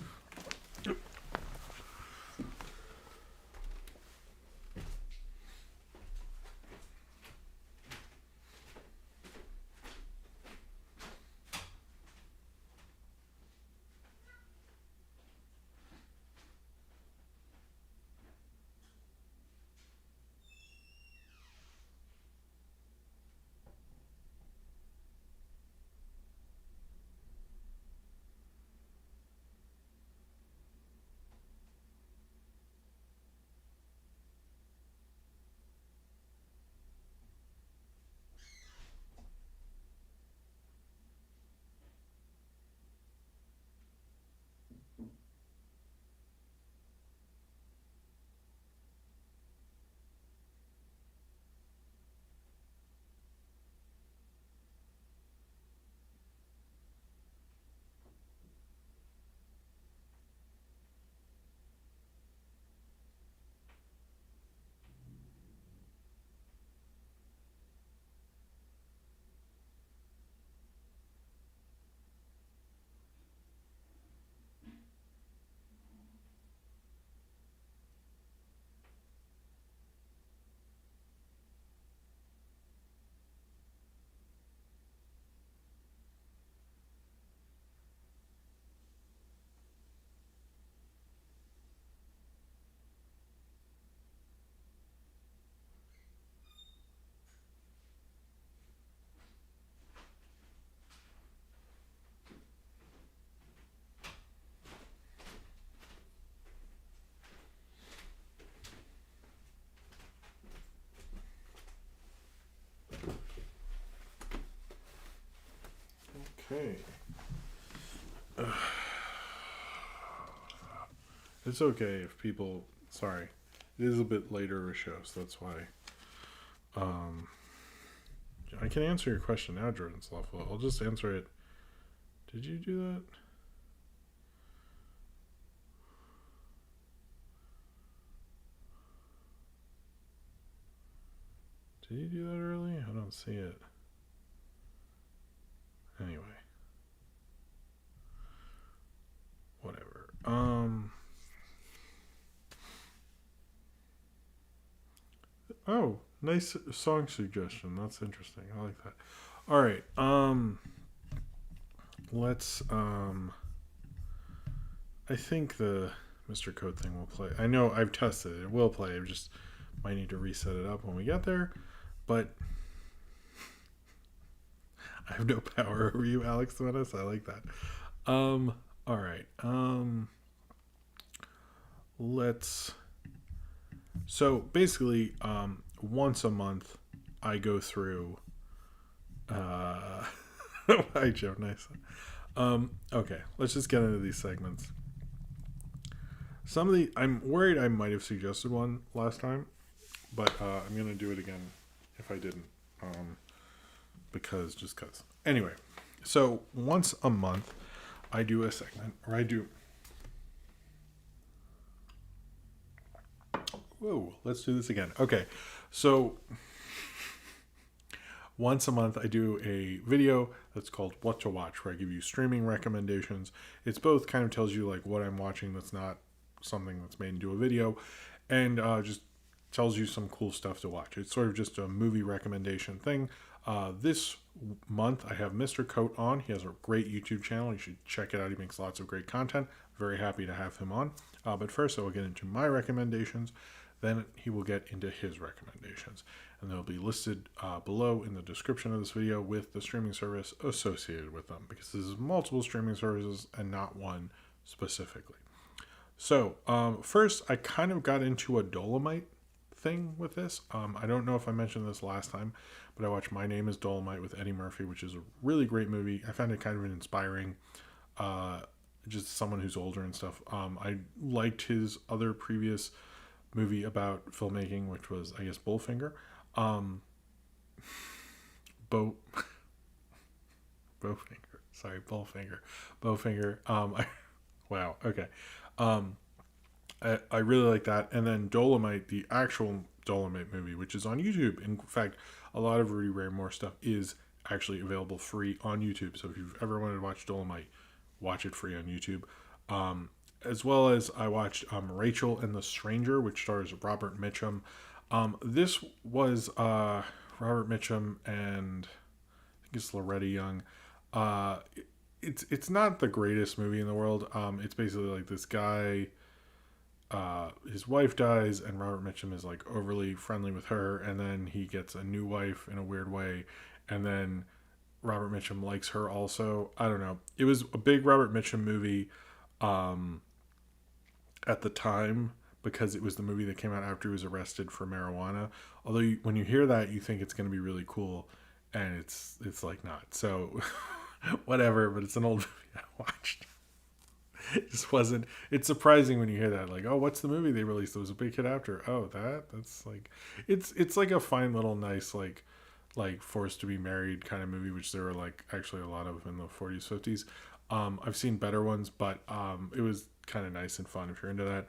Speaker 1: Okay, It's okay if people. Sorry, it is a bit later of a show, so that's why. Um, I can answer your question now, Jordan Slothful. I'll just answer it. Did you do that? Did you do that early? I don't see it. Anyway. Whatever. Oh, nice song suggestion. That's interesting. I like that. All right. Let's I think the Mr. Code thing will play. I know I've tested it. It will play. I just might need to reset it up when we get there. But I have no power over you, Alex Menace. I like that. All right. Let's. So basically, once a month, I go through. Hi, Joe. Nice. Okay, let's just get into these segments. Some of the. I'm worried I might have suggested one last time, but I'm gonna do it again if I didn't. Because. Anyway, so once a month, I do a segment, or I do. Whoa, let's do this again. Okay, so once a month I do a video that's called What to Watch, where I give you streaming recommendations. It's both kind of tells you like what I'm watching that's not something that's made into a video, and just tells you some cool stuff to watch. It's sort of just a movie recommendation thing. This month I have Mr. Coat on. He has a great YouTube channel. You should check it out. He makes lots of great content. Very happy to have him on. But first I will get into my recommendations. Then he will get into his recommendations. And they'll be listed below in the description of this video with the streaming service associated with them, because this is multiple streaming services and not one specifically. So first I kind of got into a Dolomite thing with this. I don't know if I mentioned this last time, but I watched My Name is Dolomite with Eddie Murphy, which is a really great movie. I found it kind of inspiring. Just someone who's older and stuff. I liked his other previous movie about filmmaking, which was, I guess, Bullfinger. Bowfinger. Sorry, Bullfinger. Bowfinger. Wow. Okay. I really like that. And then Dolomite, the actual Dolomite movie, which is on YouTube. In fact, a lot of Rudy Ray Moore stuff is actually available free on YouTube. So if you've ever wanted to watch Dolomite, watch it free on YouTube. As well as I watched Rachel and the Stranger, which stars Robert Mitchum. This was Robert Mitchum and I think it's Loretta Young. It's not the greatest movie in the world. It's basically like this guy, his wife dies, and Robert Mitchum is like overly friendly with her, and then he gets a new wife in a weird way, and then Robert Mitchum likes her also. I don't know. It was a big Robert Mitchum movie at the time, because it was the movie that came out after he was arrested for marijuana. Although when you hear that, you think it's going to be really cool, and it's like not. So whatever, but it's an old movie I watched. It just wasn't. It's surprising when you hear that, like, oh, what's the movie they released? It was a big hit after. Oh, that's like, it's like a fine little nice like Forced to Be Married kind of movie, which there were like actually a lot of in the 40s, 50s. I've seen better ones, but it was kind of nice and fun if you're into that.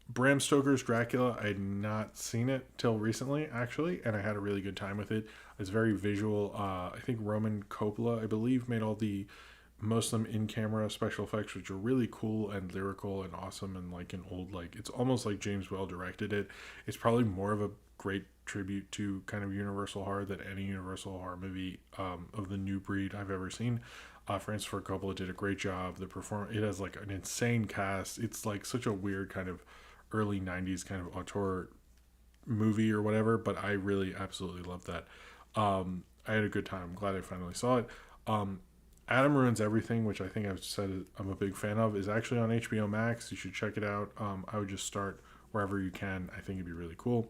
Speaker 1: Bram Stoker's Dracula, I had not seen it till recently, actually, and I had a really good time with it. It's very visual. I think Roman Coppola, I believe, made all the Muslim in-camera special effects, which are really cool and lyrical and awesome, and like an old, like, it's almost like James Whale directed it. It's probably more of a great tribute to kind of Universal horror than any Universal horror movie of the new breed I've ever seen. Francis Ford Coppola did a great job. It has like an insane cast. It's like such a weird kind of early 90s kind of auteur movie or whatever, but I really absolutely loved that. I had a good time. I'm glad I finally saw it. Adam Ruins Everything, which I think I've said I'm a big fan of, is actually on HBO Max. You should check it out. I would just start wherever you can. I think it'd be really cool.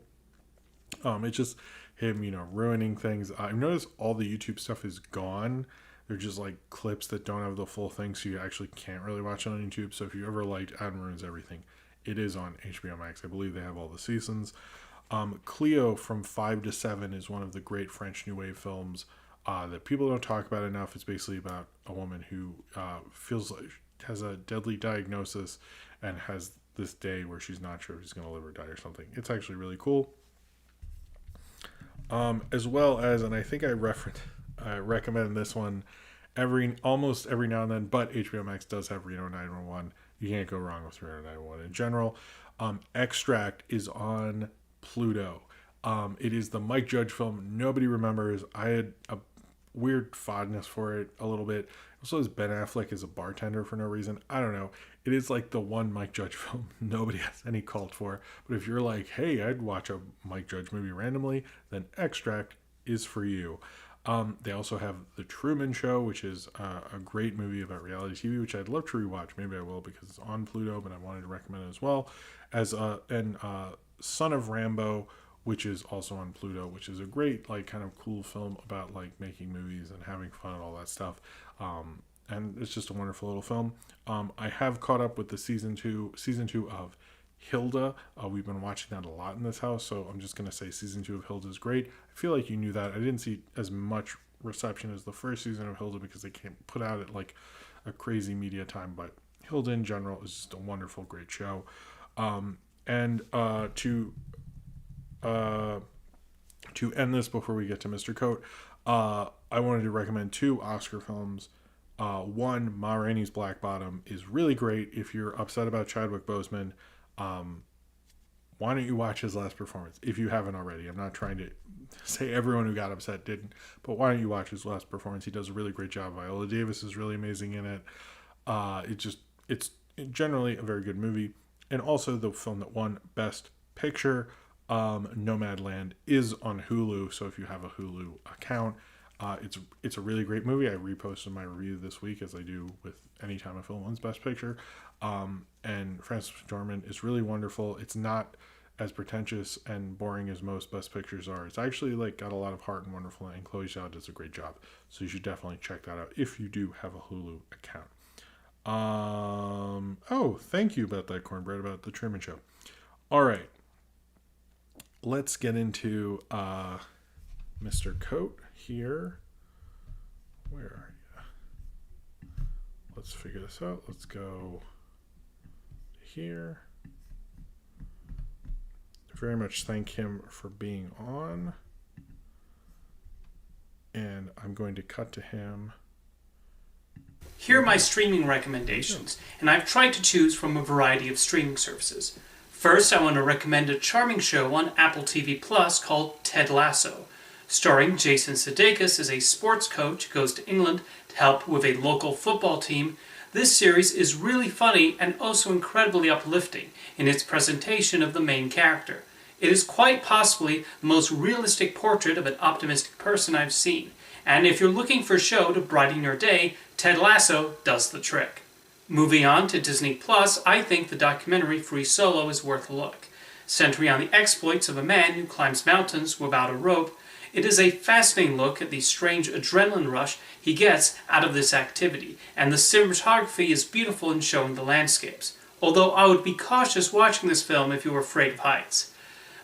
Speaker 1: It's just him, ruining things. I've noticed all the YouTube stuff is gone. They're just like clips that don't have the full thing, so you actually can't really watch it on YouTube. So if you ever liked Adam Ruins Everything, it is on HBO Max. I believe they have all the seasons. Cleo from 5 to 7 is one of the great French New Wave films that people don't talk about enough. It's basically about a woman who feels like has a deadly diagnosis and has this day where she's not sure if she's going to live or die or something. It's actually really cool. As well as, and I think I recommend this one almost every now and then, but HBO Max does have Reno 911. You can't go wrong with Reno 911 in general. Extract is on Pluto. It is the Mike Judge film nobody remembers. I had a weird fondness for it a little bit. Also has Ben Affleck as a bartender for no reason. I don't know. It is like the one Mike Judge film nobody has any cult for. But if you're like, hey, I'd watch a Mike Judge movie randomly, then Extract is for you. They also have The Truman Show, which is a great movie about reality TV, which I'd love to rewatch. Maybe I will because it's on Pluto, but I wanted to recommend it as well. And Son of Rambo, which is also on Pluto, which is a great, like, kind of cool film about, like, making movies and having fun and all that stuff. And it's just a wonderful little film. I have caught up with the season two of Hilda. We've been watching that a lot in this house, so I'm just going to say season 2 of Hilda is great. I feel like you knew that. I didn't see as much reception as the first season of Hilda because they can't put out at, like, a crazy media time, but Hilda in general is just a wonderful, great show. To end this before we get to Mr. Coat, I wanted to recommend 2 Oscar films. One, Ma Rainey's Black Bottom is really great. If you're upset about Chadwick Boseman, why don't you watch his last performance if you haven't already? I'm not trying to say everyone who got upset didn't, but why don't you watch his last performance? He does a really great job. Viola Davis is really amazing in it. It's generally a very good movie. And also the film that won Best Picture, Nomadland, is on Hulu. So if you have a Hulu account, it's a really great movie. I reposted my review this week, as I do with any time a film wins Best Picture. And Frances McDormand is really wonderful. It's not as pretentious and boring as most Best Pictures are. It's actually, like, got a lot of heart and wonderful, and Chloe Zhao does a great job. So you should definitely check that out if you do have a Hulu account. Oh, thank you about that, Cornbread, about the Truman Show. All right. Let's get into Mr. Coat here. Where are you? Let's figure this out. Let's go here. Very much thank him for being on. And I'm going to cut to him.
Speaker 2: Here are my streaming recommendations, and I've tried to choose from a variety of streaming services. First, I want to recommend a charming show on Apple TV Plus called Ted Lasso. Starring Jason Sudeikis as a sports coach who goes to England to help with a local football team, this series is really funny and also incredibly uplifting in its presentation of the main character. It is quite possibly the most realistic portrait of an optimistic person I've seen, and if you're looking for a show to brighten your day, Ted Lasso does the trick. Moving on to Disney Plus, I think the documentary Free Solo is worth a look. Centering on the exploits of a man who climbs mountains without a rope, it is a fascinating look at the strange adrenaline rush he gets out of this activity, and the cinematography is beautiful in showing the landscapes, although I would be cautious watching this film if you were afraid of heights.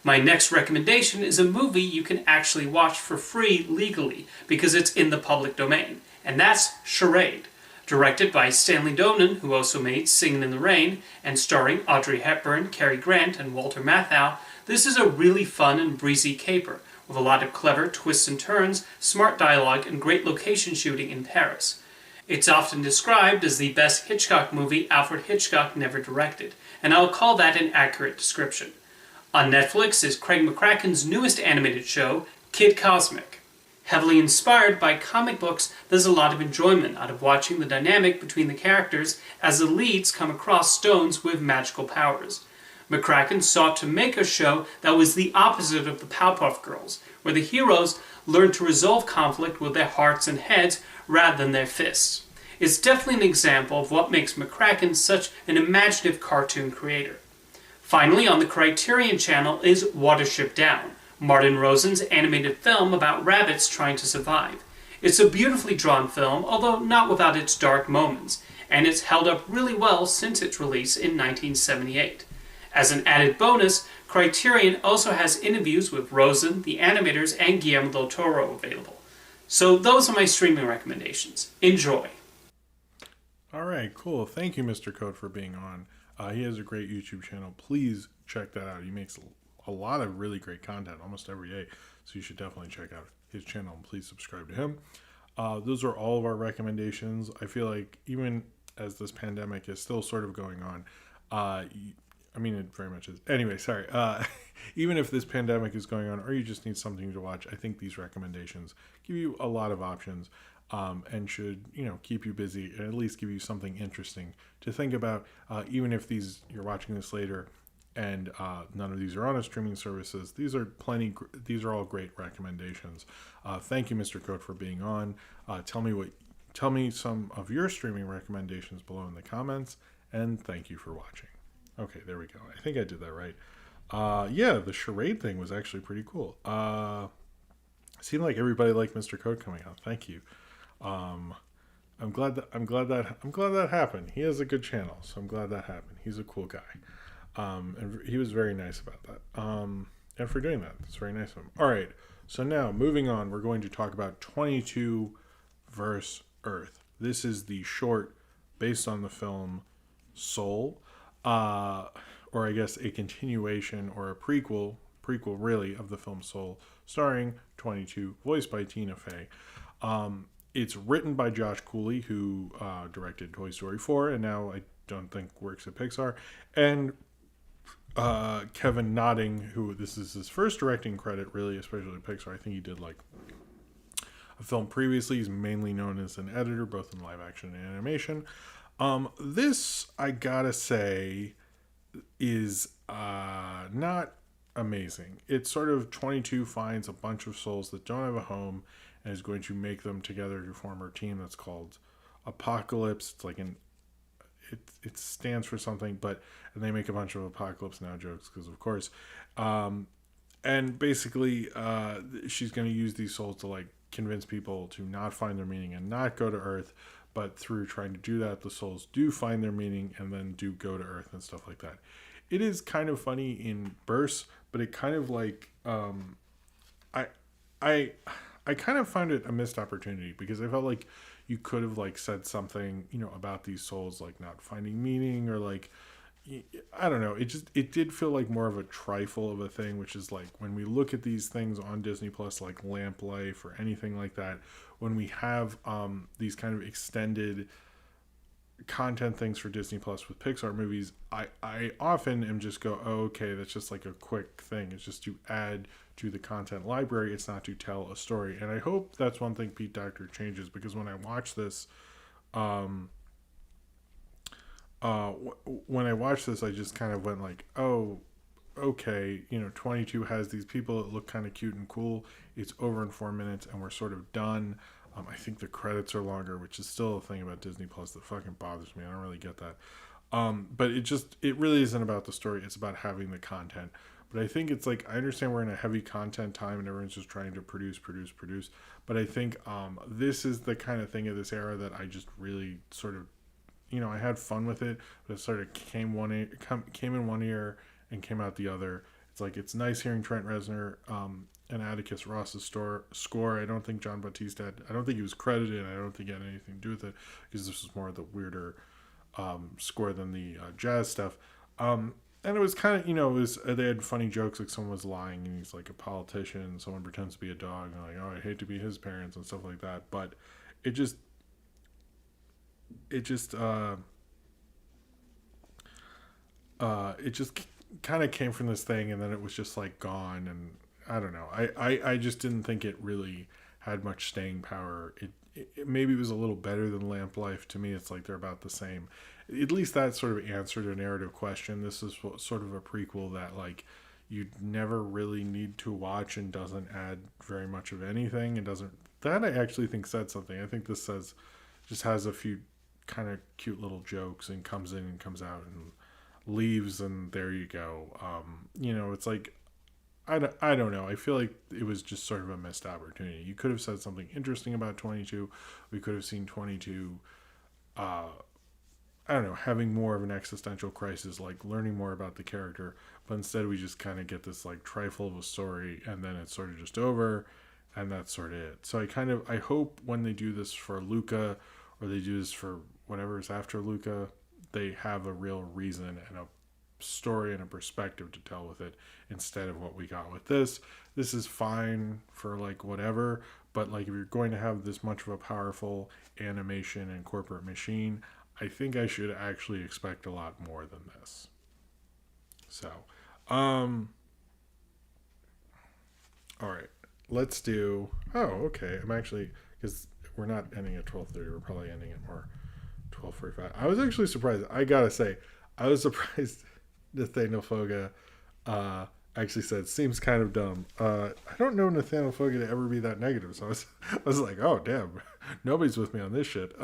Speaker 2: My next recommendation is a movie you can actually watch for free legally, because it's in the public domain, and that's Charade. Directed by Stanley Donen, who also made Singin' in the Rain, and starring Audrey Hepburn, Cary Grant, and Walter Matthau, this is a really fun and breezy caper, with a lot of clever twists and turns, smart dialogue, and great location shooting in Paris. It's often described as the best Hitchcock movie Alfred Hitchcock never directed, and I'll call that an accurate description. On Netflix is Craig McCracken's newest animated show, Kid Cosmic. Heavily inspired by comic books, there's a lot of enjoyment out of watching the dynamic between the characters as the leads come across stones with magical powers. McCracken sought to make a show that was the opposite of the Powerpuff Girls, where the heroes learn to resolve conflict with their hearts and heads rather than their fists. It's definitely an example of what makes McCracken such an imaginative cartoon creator. Finally, on the Criterion Channel is Watership Down, Martin Rosen's animated film about rabbits trying to survive. It's a beautifully drawn film, although not without its dark moments, and it's held up really well since its release in 1978. As an added bonus, Criterion also has interviews with Rosen, the animators, and Guillermo del Toro available. So those are my streaming recommendations. Enjoy!
Speaker 1: All right, cool. Thank you, Mr. Code, for being on. He has a great YouTube channel. Please check that out. He makes a lot of really great content almost every day, so you should definitely check out his channel and please subscribe to him. Those are all of our recommendations. I feel like even as this pandemic is still sort of going on, I mean, it very much is. Anyway, sorry. Even if this pandemic is going on or you just need something to watch, I think these recommendations give you a lot of options and should, keep you busy and at least give you something interesting to think about. Even if you're watching this later and none of these are on a streaming services, these are all great recommendations. Thank you, Mr. Code, for being on. Tell me some of your streaming recommendations below in the comments, and thank you for watching. Okay, there we go. I think I did that right. Yeah, the charade thing was actually pretty cool. Seemed like everybody liked Mr. Code coming out. Thank you. I'm glad that happened. He has a good channel, so I'm glad that happened. He's a cool guy. And he was very nice about that. And for doing that, it's very nice of him. All right. So now moving on, we're going to talk about 22 vs. Earth. This is the short based on the film Soul. Or I guess a continuation or a prequel really of the film Soul, starring 22, voiced by Tina Fey. It's written by Josh Cooley, who directed Toy Story 4 and now I don't think works at Pixar, and Kevin Notting, who this is his first directing credit really, especially at Pixar. I think he did like a film previously. He's mainly known as an editor both in live action and animation. This, I gotta say, is not amazing. It's sort of 22 finds a bunch of souls that don't have a home and is going to make them together to form a team that's called Apocalypse. It's like it stands for something, and they make a bunch of Apocalypse Now jokes because of course. And basically, she's going to use these souls to like convince people to not find their meaning and not go to Earth. But through trying to do that, the souls do find their meaning and then do go to Earth and stuff like that. It is kind of funny in bursts, but it kind of like I kind of found it a missed opportunity because I felt like you could have like said something, about these souls like not finding meaning or like I don't know. It did feel like more of a trifle of a thing, which is like when we look at these things on Disney Plus, like Lamp Life or anything like that, when we have these kind of extended content things for Disney Plus with Pixar movies, I often am just go, oh, okay, that's just like a quick thing. It's just to add to the content library. It's not to tell a story. And I hope that's one thing Pete Docter changes, because when I watch this, when I watched this, I just kind of went like, oh, okay, 22 has these people that look kind of cute and cool. It's over in 4 minutes and we're sort of done. I think the credits are longer, which is still a thing about Disney Plus that fucking bothers me. I don't really get that. But it really isn't about the story. It's about having the content. But I think it's like, I understand we're in a heavy content time and everyone's just trying to produce. But I think this is the kind of thing of this era that I just really sort of, I had fun with it, but it sort of came in one ear and came out the other. It's like, it's nice hearing Trent Reznor and Atticus Ross's score. I don't think John Batiste I don't think he was credited. I don't think he had anything to do with it, because this was more of the weirder score than the jazz stuff. And it was kind of, they had funny jokes, like someone was lying and he's like a politician, someone pretends to be a dog, and like, oh, I hate to be his parents and stuff like that. But it just kind of came from this thing, and then it was just like gone, and I don't know. I just didn't think it really had much staying power. It maybe was a little better than Lamp Life. To me, it's like they're about the same. At least that sort of answered a narrative question. This is sort of a prequel that like you never really need to watch and doesn't add very much of anything. That I actually think said something. I think this just has a few kind of cute little jokes and comes in and comes out and leaves, and there you go. It's like, I don't know. I feel like it was just sort of a missed opportunity. You could have said something interesting about 22. We could have seen 22, I don't know, having more of an existential crisis, like learning more about the character. But instead, we just kind of get this like trifle of a story, and then it's sort of just over, and that's sort of it. So I hope when they do this for Luca, or they do this for whatever is after Luca, they have a real reason and a story and a perspective to tell with it instead of what we got with this. This is fine for like whatever, but like if you're going to have this much of a powerful animation and corporate machine, I think I should actually expect a lot more than this. So, all right, let's do. Oh, okay. I'm actually, because we're not ending at 12:30. We're probably ending at more 12:45. I was actually surprised. I gotta say, I was surprised Nathaniel Foga actually said seems kind of dumb. I don't know Nathaniel Foga to ever be that negative, so I was like, oh damn, nobody's with me on this shit.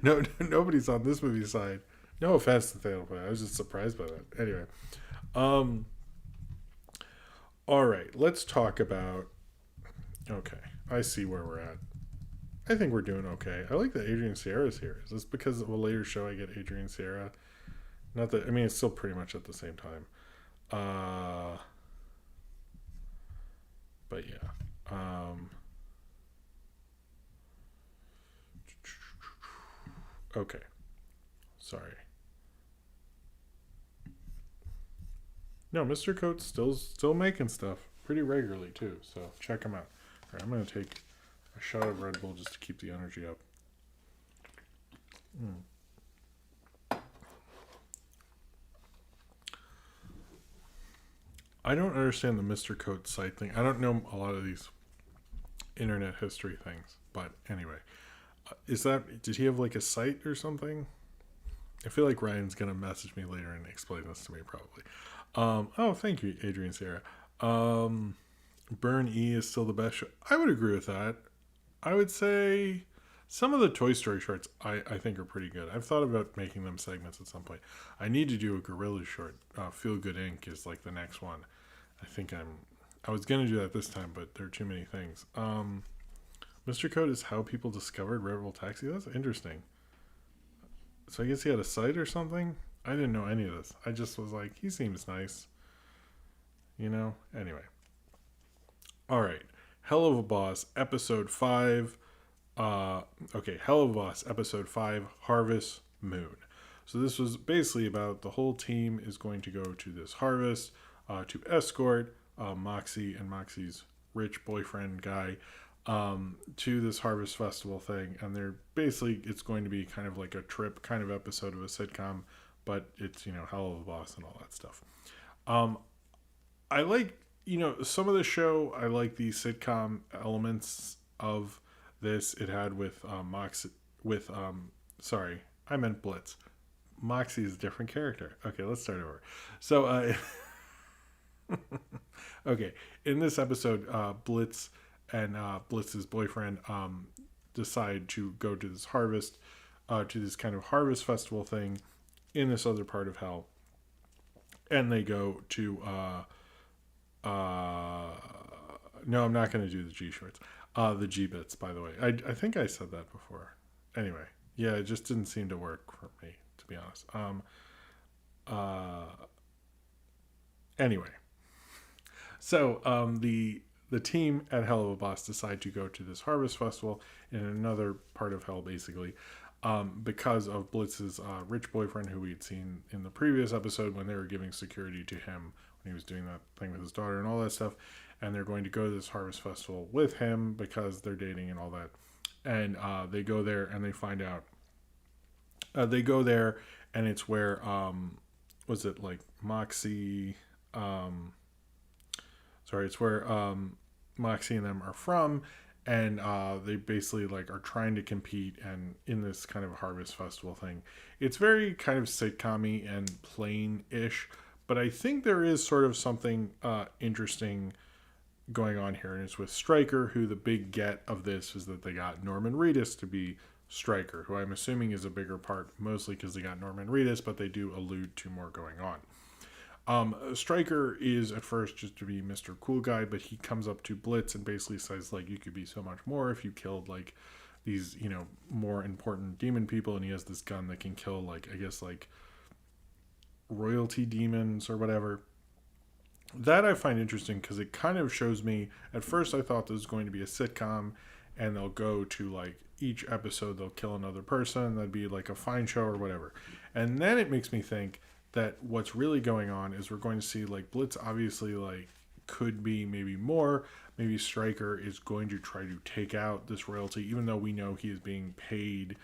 Speaker 1: No, nobody's on this movie side. No offense to Nathaniel Foga. I was just surprised by that. Anyway, all right, let's talk about. Okay, I see where we're at. I think we're doing okay. I like that Adrian Sierra's here. Is this because of a later show I get Adrian Sierra? Not that, I mean, it's still pretty much at the same time. But yeah. Okay. Sorry. No, Mr. Coates still making stuff pretty regularly too. So check him out. All right, I'm gonna take a shot of Red Bull just to keep the energy up. I don't understand the Mr. Coates site thing. I don't know a lot of these internet history things, but anyway, did he have like a site or something? I feel like Ryan's gonna message me later and explain this to me probably. Oh, thank you, Adrian Sierra. Burn E is still the best show. I would agree with that. I would say some of the Toy Story shorts I think are pretty good. I've thought about making them segments at some point. I need to do a Gorilla short. Feel Good Inc. is like the next one. I was going to do that this time, but there are too many things. Mr. Code is how people discovered Rebel Taxi. That's interesting. So I guess he had a site or something? I didn't know any of this. I just was like, he seems nice. You know? Anyway. All right. Helluva Boss, episode 5. Helluva Boss, episode 5, Harvest Moon. So this was basically about the whole team is going to go to this harvest to escort Moxie and Moxie's rich boyfriend guy to this harvest festival thing. And they're basically, it's going to be kind of like a trip kind of episode of a sitcom, but it's, Helluva Boss and all that stuff. I like, some of the show, I like the sitcom elements of this. It had with Moxie, sorry, I meant Blitz. Moxie is a different character. Okay, let's start over. So, okay, in this episode, Blitz and Blitz's boyfriend decide to go to this harvest, to this kind of harvest festival thing in this other part of hell. And they go to, no, I'm not going to do the G shorts. The G bits, by the way. I think I said that before. Anyway, yeah, it just didn't seem to work for me, to be honest. Anyway, so the team at Helluva Boss decide to go to this harvest festival in another part of hell, basically, because of Blitz's rich boyfriend, who we had seen in the previous episode when they were giving security to him when he was doing that thing with his daughter and all that stuff. And they're going to go to this harvest festival with him because they're dating and all that. And they go there and they find out. They go there and it's where, was it like Moxie? It's where Moxie and them are from. And they basically like are trying to compete and in this kind of harvest festival thing. It's very kind of sitcom-y and plain-ish. But I think there is sort of something interesting going on here, and it's with Stryker, who the big get of this is that they got Norman Reedus to be Stryker, who I'm assuming is a bigger part, mostly because they got Norman Reedus, but they do allude to more going Stryker is at first just to be Mr. Cool Guy, but he comes up to Blitz and basically says, like, you could be so much more if you killed, like, these, more important demon people, and he has this gun that can kill, like, I guess, like, royalty demons or whatever. That I find interesting because it kind of shows me, at first I thought this was going to be a sitcom, and they'll go to, like, each episode they'll kill another person, that'd be like a fine show or whatever. And then it makes me think that what's really going on is we're going to see, like, Blitz obviously, like, could be maybe more. Maybe Stryker is going to try to take out this royalty, even though we know he is being paid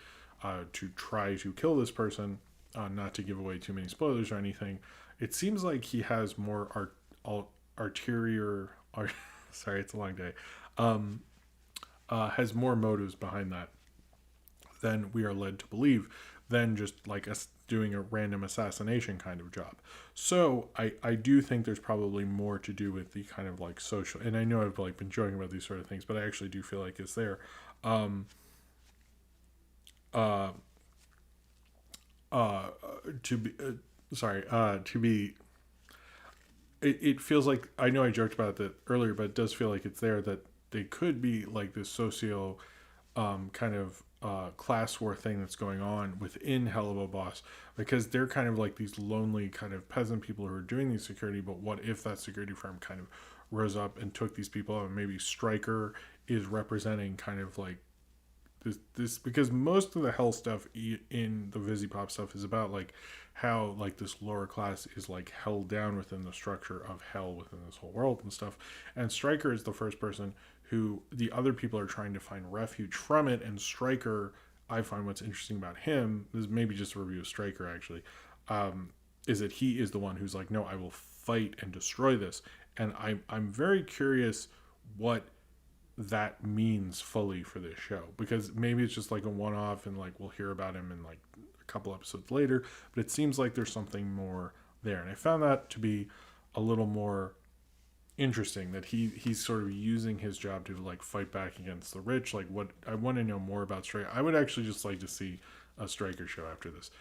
Speaker 1: to try to kill this person. Not to give away too many spoilers or anything. It seems like he has more sorry, it's a long day. Has more motives behind that than we are led to believe, than just like us doing a random assassination kind of job. So I do think there's probably more to do with the kind of like social, and I know I've like been joking about these sort of things, but I actually do feel like it's there. It feels like, I know I joked about that earlier, but it does feel like it's there, that they could be like this socio kind of class war thing that's going on within Helluva Boss, because they're kind of like these lonely kind of peasant people who are doing these security, but what if that security firm kind of rose up and took these people out, and maybe Stryker is representing kind of like this because most of the hell stuff in the VisiPop stuff is about like how like this lower class is like held down within the structure of hell within this whole world and stuff, and Stryker is the first person who the other people are trying to find refuge from it. And Stryker, I find what's interesting about him, this is maybe just a review of Stryker actually, is that he is the one who's like, no, I will fight and destroy this. And I'm very curious what that means fully for this show, because maybe it's just like a one-off and like we'll hear about him in like a couple episodes later, but it seems like there's something more there. And I found that to be a little more interesting, that he's sort of using his job to like fight back against the rich. Like, what I want to know more about Stryker. I would actually just like to see a Stryker show after this,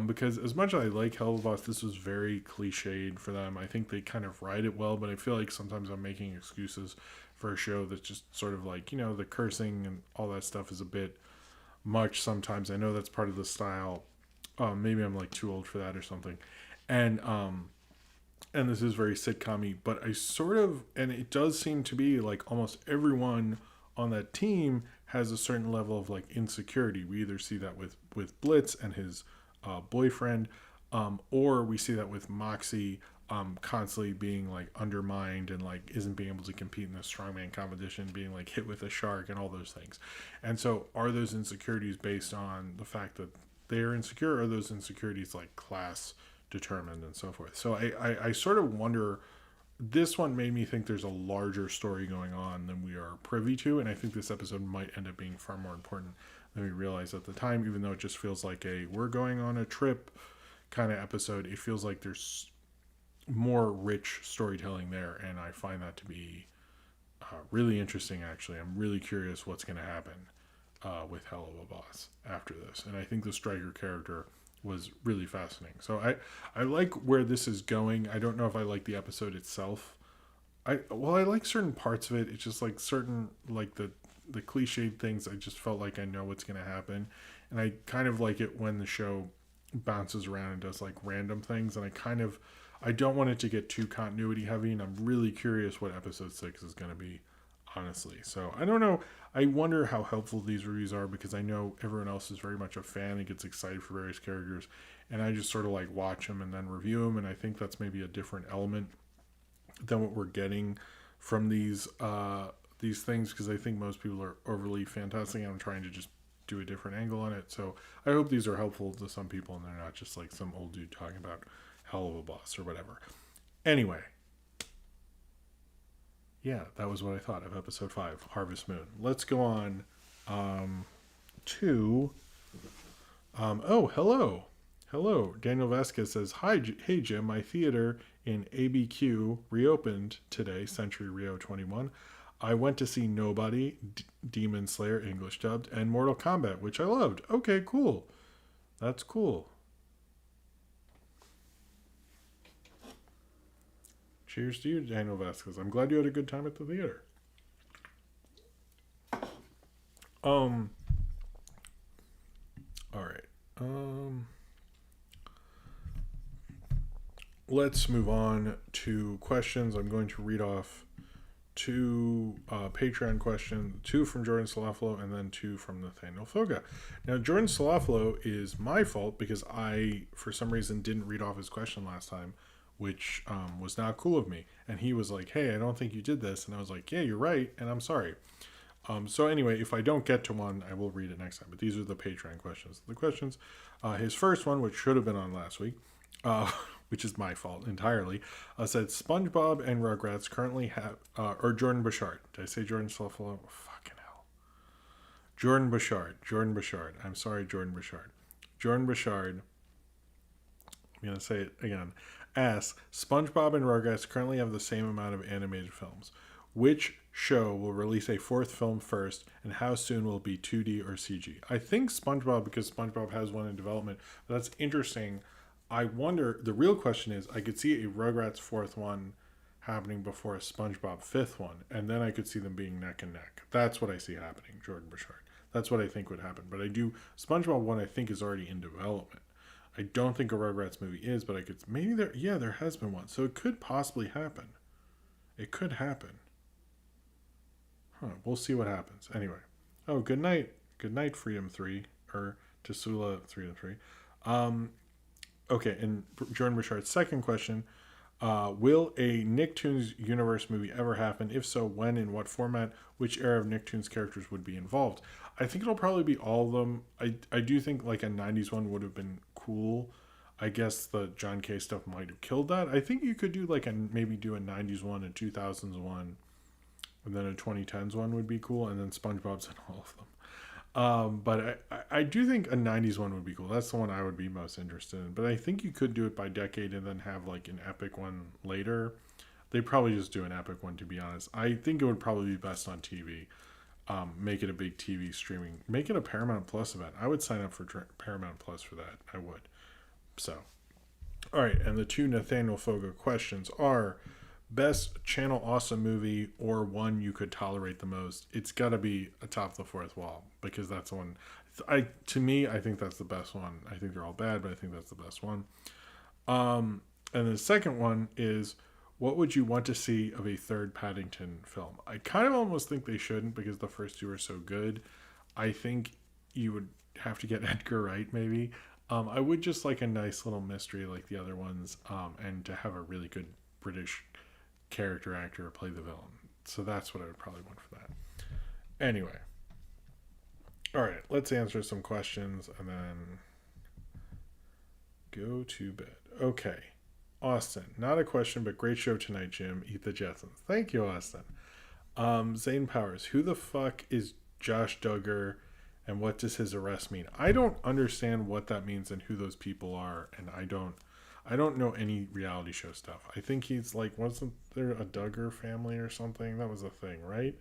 Speaker 1: because as much as I like Helluva Boss, this was very cliched for them. I think they kind of write it well, but I feel like sometimes I'm making excuses for a show that's just sort of like, the cursing and all that stuff is a bit much sometimes. I know that's part of the style. Maybe I'm like too old for that or something. And this is very sitcom-y, but I sort of, and it does seem to be like almost everyone on that team has a certain level of like insecurity. We either see that with Blitz and his boyfriend, or we see that with Moxie constantly being like undermined and like isn't being able to compete in the strongman competition, being like hit with a shark and all those things. And so are those insecurities based on the fact that they're insecure, or are those insecurities like class determined and so forth? So I sort of wonder, this one made me think there's a larger story going on than we are privy to, and I think this episode might end up being far more important than we realized at the time, even though it just feels like we're going on a trip kind of episode. It feels like there's more rich storytelling there, and I find that to be really interesting, actually. I'm really curious what's going to happen with Helluva Boss after this, and I think the Stryker character was really fascinating. So I like where this is going. I don't know if I like the episode itself. I like certain parts of it. It's just like certain, like the cliched things, I just felt like I know what's going to happen, and I kind of like it when the show bounces around and does like random things, and I don't want it to get too continuity heavy, and I'm really curious what episode 6 is going to be, honestly. So I don't know. I wonder how helpful these reviews are, because I know everyone else is very much a fan and gets excited for various characters, and I just sort of like watch them and then review them, and I think that's maybe a different element than what we're getting from these things, because I think most people are overly fantastic, and I'm trying to just do a different angle on it. So I hope these are helpful to some people, and they're not just like some old dude talking about Helluva Boss or whatever. Anyway, yeah, that was what I thought of episode 5, Harvest Moon. Let's go on to hello. Daniel Vasquez says, hey Jim, my theater in ABQ reopened today, Century Rio 21. I went to see Nobody, Demon Slayer English dubbed, and Mortal Kombat, which I loved. Okay, cool. That's cool. Cheers to you, Daniel Vasquez. I'm glad you had a good time at the theater. All right. Let's move on to questions. I'm going to read off two Patreon questions, two from Jordan Salafalo and then two from Nathaniel Foga. Now, Jordan Salafalo is my fault because I, for some reason, didn't read off his question last time, which was not cool of me. And he was like, hey, I don't think you did this. And I was like, yeah, you're right, and I'm sorry. So anyway, if I don't get to one, I will read it next time. But these are the Patreon questions. The questions, his first one, which should have been on last week, which is my fault entirely, said SpongeBob and Rugrats currently have, or Jordan Bouchard. Did I say Jordan Salafalo? Fucking hell. Jordan Bouchard. I'm sorry, Jordan Bouchard. Jordan Bouchard, I'm going to say it again, asks, SpongeBob and Rugrats currently have the same amount of animated films. Which show will release a fourth film first, and how soon will it be 2D or CG? I think SpongeBob, because SpongeBob has one in development. But that's interesting. I wonder, the real question is, I could see a Rugrats fourth one happening before a SpongeBob fifth one, and then I could see them being neck and neck. That's what I see happening, Jordan Bouchard. That's what I think would happen. But SpongeBob one I think is already in development. I don't think a Rugrats movie is, but I could, maybe there has been one. So it could possibly happen. It could happen. We'll see what happens. Anyway. Oh, good night. Good night, Freedom 3. Or Tasula 303. Okay, and Jordan Richard's second question. Will a Nicktoons universe movie ever happen? If so, when, in what format? Which era of Nicktoons characters would be involved? I think it'll probably be all of them. I do think like a 90s one would have been cool. I guess the John K stuff might have killed that. I think you could do maybe do a 90s one, a 2000s one, and then a 2010s one would be cool, and then SpongeBob's in all of them. But I do think a 90s one would be cool. That's the one I would be most interested in. But I think you could do it by decade and then have like an epic one later. They'd probably just do an epic one, to be honest. I think it would probably be best on TV. Make it a big TV streaming. Make it a Paramount Plus event. I would sign up for Paramount Plus for that. I would. So, all right. And the two Nathaniel Foga questions are: best channel awesome movie, or one you could tolerate the most? It's got to be Atop the Fourth Wall, because that's the one. To me, I think that's the best one. I think they're all bad, but I think that's the best one. And the second one is, what would you want to see of a third Paddington film? I kind of almost think they shouldn't, because the first two are so good. I think you would have to get Edgar Wright, maybe. I would just like a nice little mystery like the other ones, and to have a really good British character actor play the villain. So that's what I would probably want for that. Anyway. All right, let's answer some questions and then go to bed. Okay. Austin, not a question, but great show tonight, Jim. Eat the Jetsons. Thank you, Austin. Zane Powers, who the fuck is Josh Duggar, and what does his arrest mean? I don't understand what that means and who those people are, and I don't know any reality show stuff. I think he's like, wasn't there a Duggar family or something? That was a thing, right?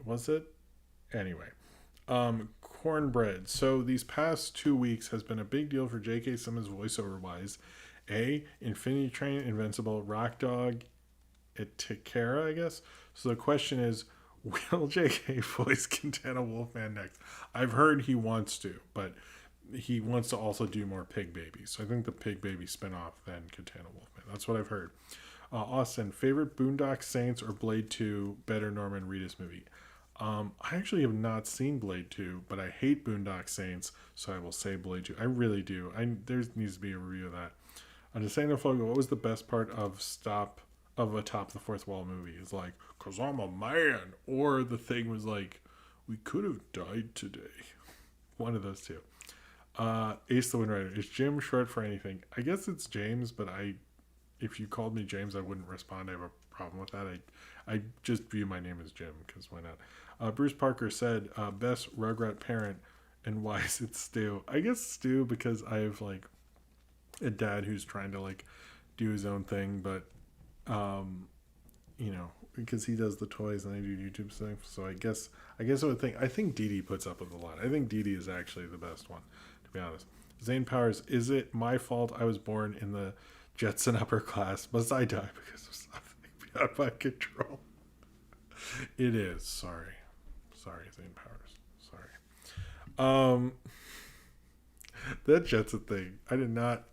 Speaker 1: Was it? Anyway. Cornbread. So these past 2 weeks has been a big deal for J.K. Simmons voiceover wise. Infinity Train, Invincible, Rock Dog, Tikara, I guess. So the question is, will J.K. voice Quintana Wolfman next? I've heard he wants to, but he wants to also do more Pig Baby. So I think the Pig Baby spinoff then Quintana Wolfman. That's what I've heard. Austin, favorite Boondock Saints or Blade 2 better Norman Reedus movie? I actually have not seen Blade 2, but I hate Boondock Saints, so I will say Blade 2. I really do. There needs to be a review of that. Nathaniel Fogo, what was the best part of Atop the Fourth Wall movie? It's like, 'cause I'm a man. Or the thing was like, we could have died today. One of those two. Ace the Wind Rider. Is Jim short for anything? I guess it's James, but if you called me James, I wouldn't respond. I have a problem with that. I just view my name as Jim, because why not? Bruce Parker said, best Rugrat parent, and why is it Stu? I guess Stu, because I have like a dad who's trying to like do his own thing, but because he does the toys and I do YouTube stuff. So I guess I think Dee Dee puts up with a lot. I think Dee Dee is actually the best one, to be honest. Zane Powers, is it my fault I was born in the Jetson upper class. Must I die because of something beyond my control? It is. Sorry, Zane Powers. Sorry. That Jetson thing. I did not.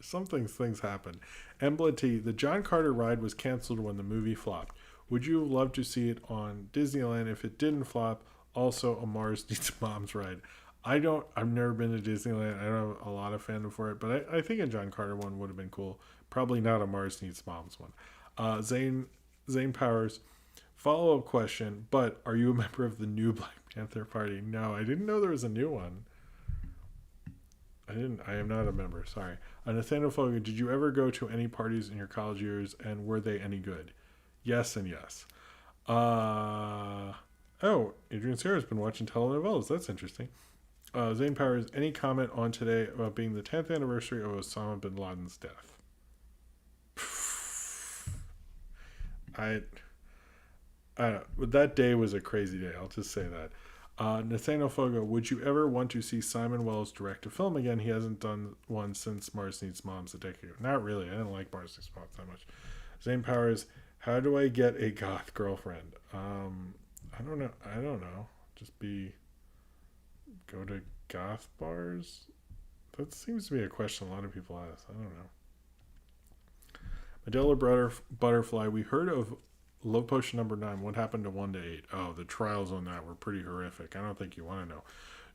Speaker 1: Things happen. Embla T. The John Carter ride was canceled when the movie flopped. Would you have loved to see it on Disneyland if it didn't flop? Also, a Mars Needs Moms ride. I've never been to Disneyland. I don't have a lot of fandom for it, but I think a John Carter one would have been cool. Probably not a Mars Needs Moms one. Zane Powers, follow-up question, but are you a member of the new Black Panther Party? No, I didn't know there was a new one. I am not a member, sorry. Nathaniel Fogan, did you ever go to any parties in your college years, and were they any good? Yes and yes. Adrian Sarah's been watching telenovelas. That's interesting. Zane Powers, any comment on today about being the 10th anniversary of Osama bin Laden's death? I don't know. That day was a crazy day. I'll just say that. Nathaniel Fogo, would you ever want to see Simon Wells direct a film again? He hasn't done one since Mars Needs Moms a decade ago. Not really. I didn't like Mars Needs Moms that much. Zane Powers, how do I get a goth girlfriend? I don't know. Just go to goth bars? That seems to be a question a lot of people ask. I don't know. Medela Butterfly, we heard of Love Potion number 9. What happened to 1 to 8? Oh, the trials on that were pretty horrific. I don't think you want to know.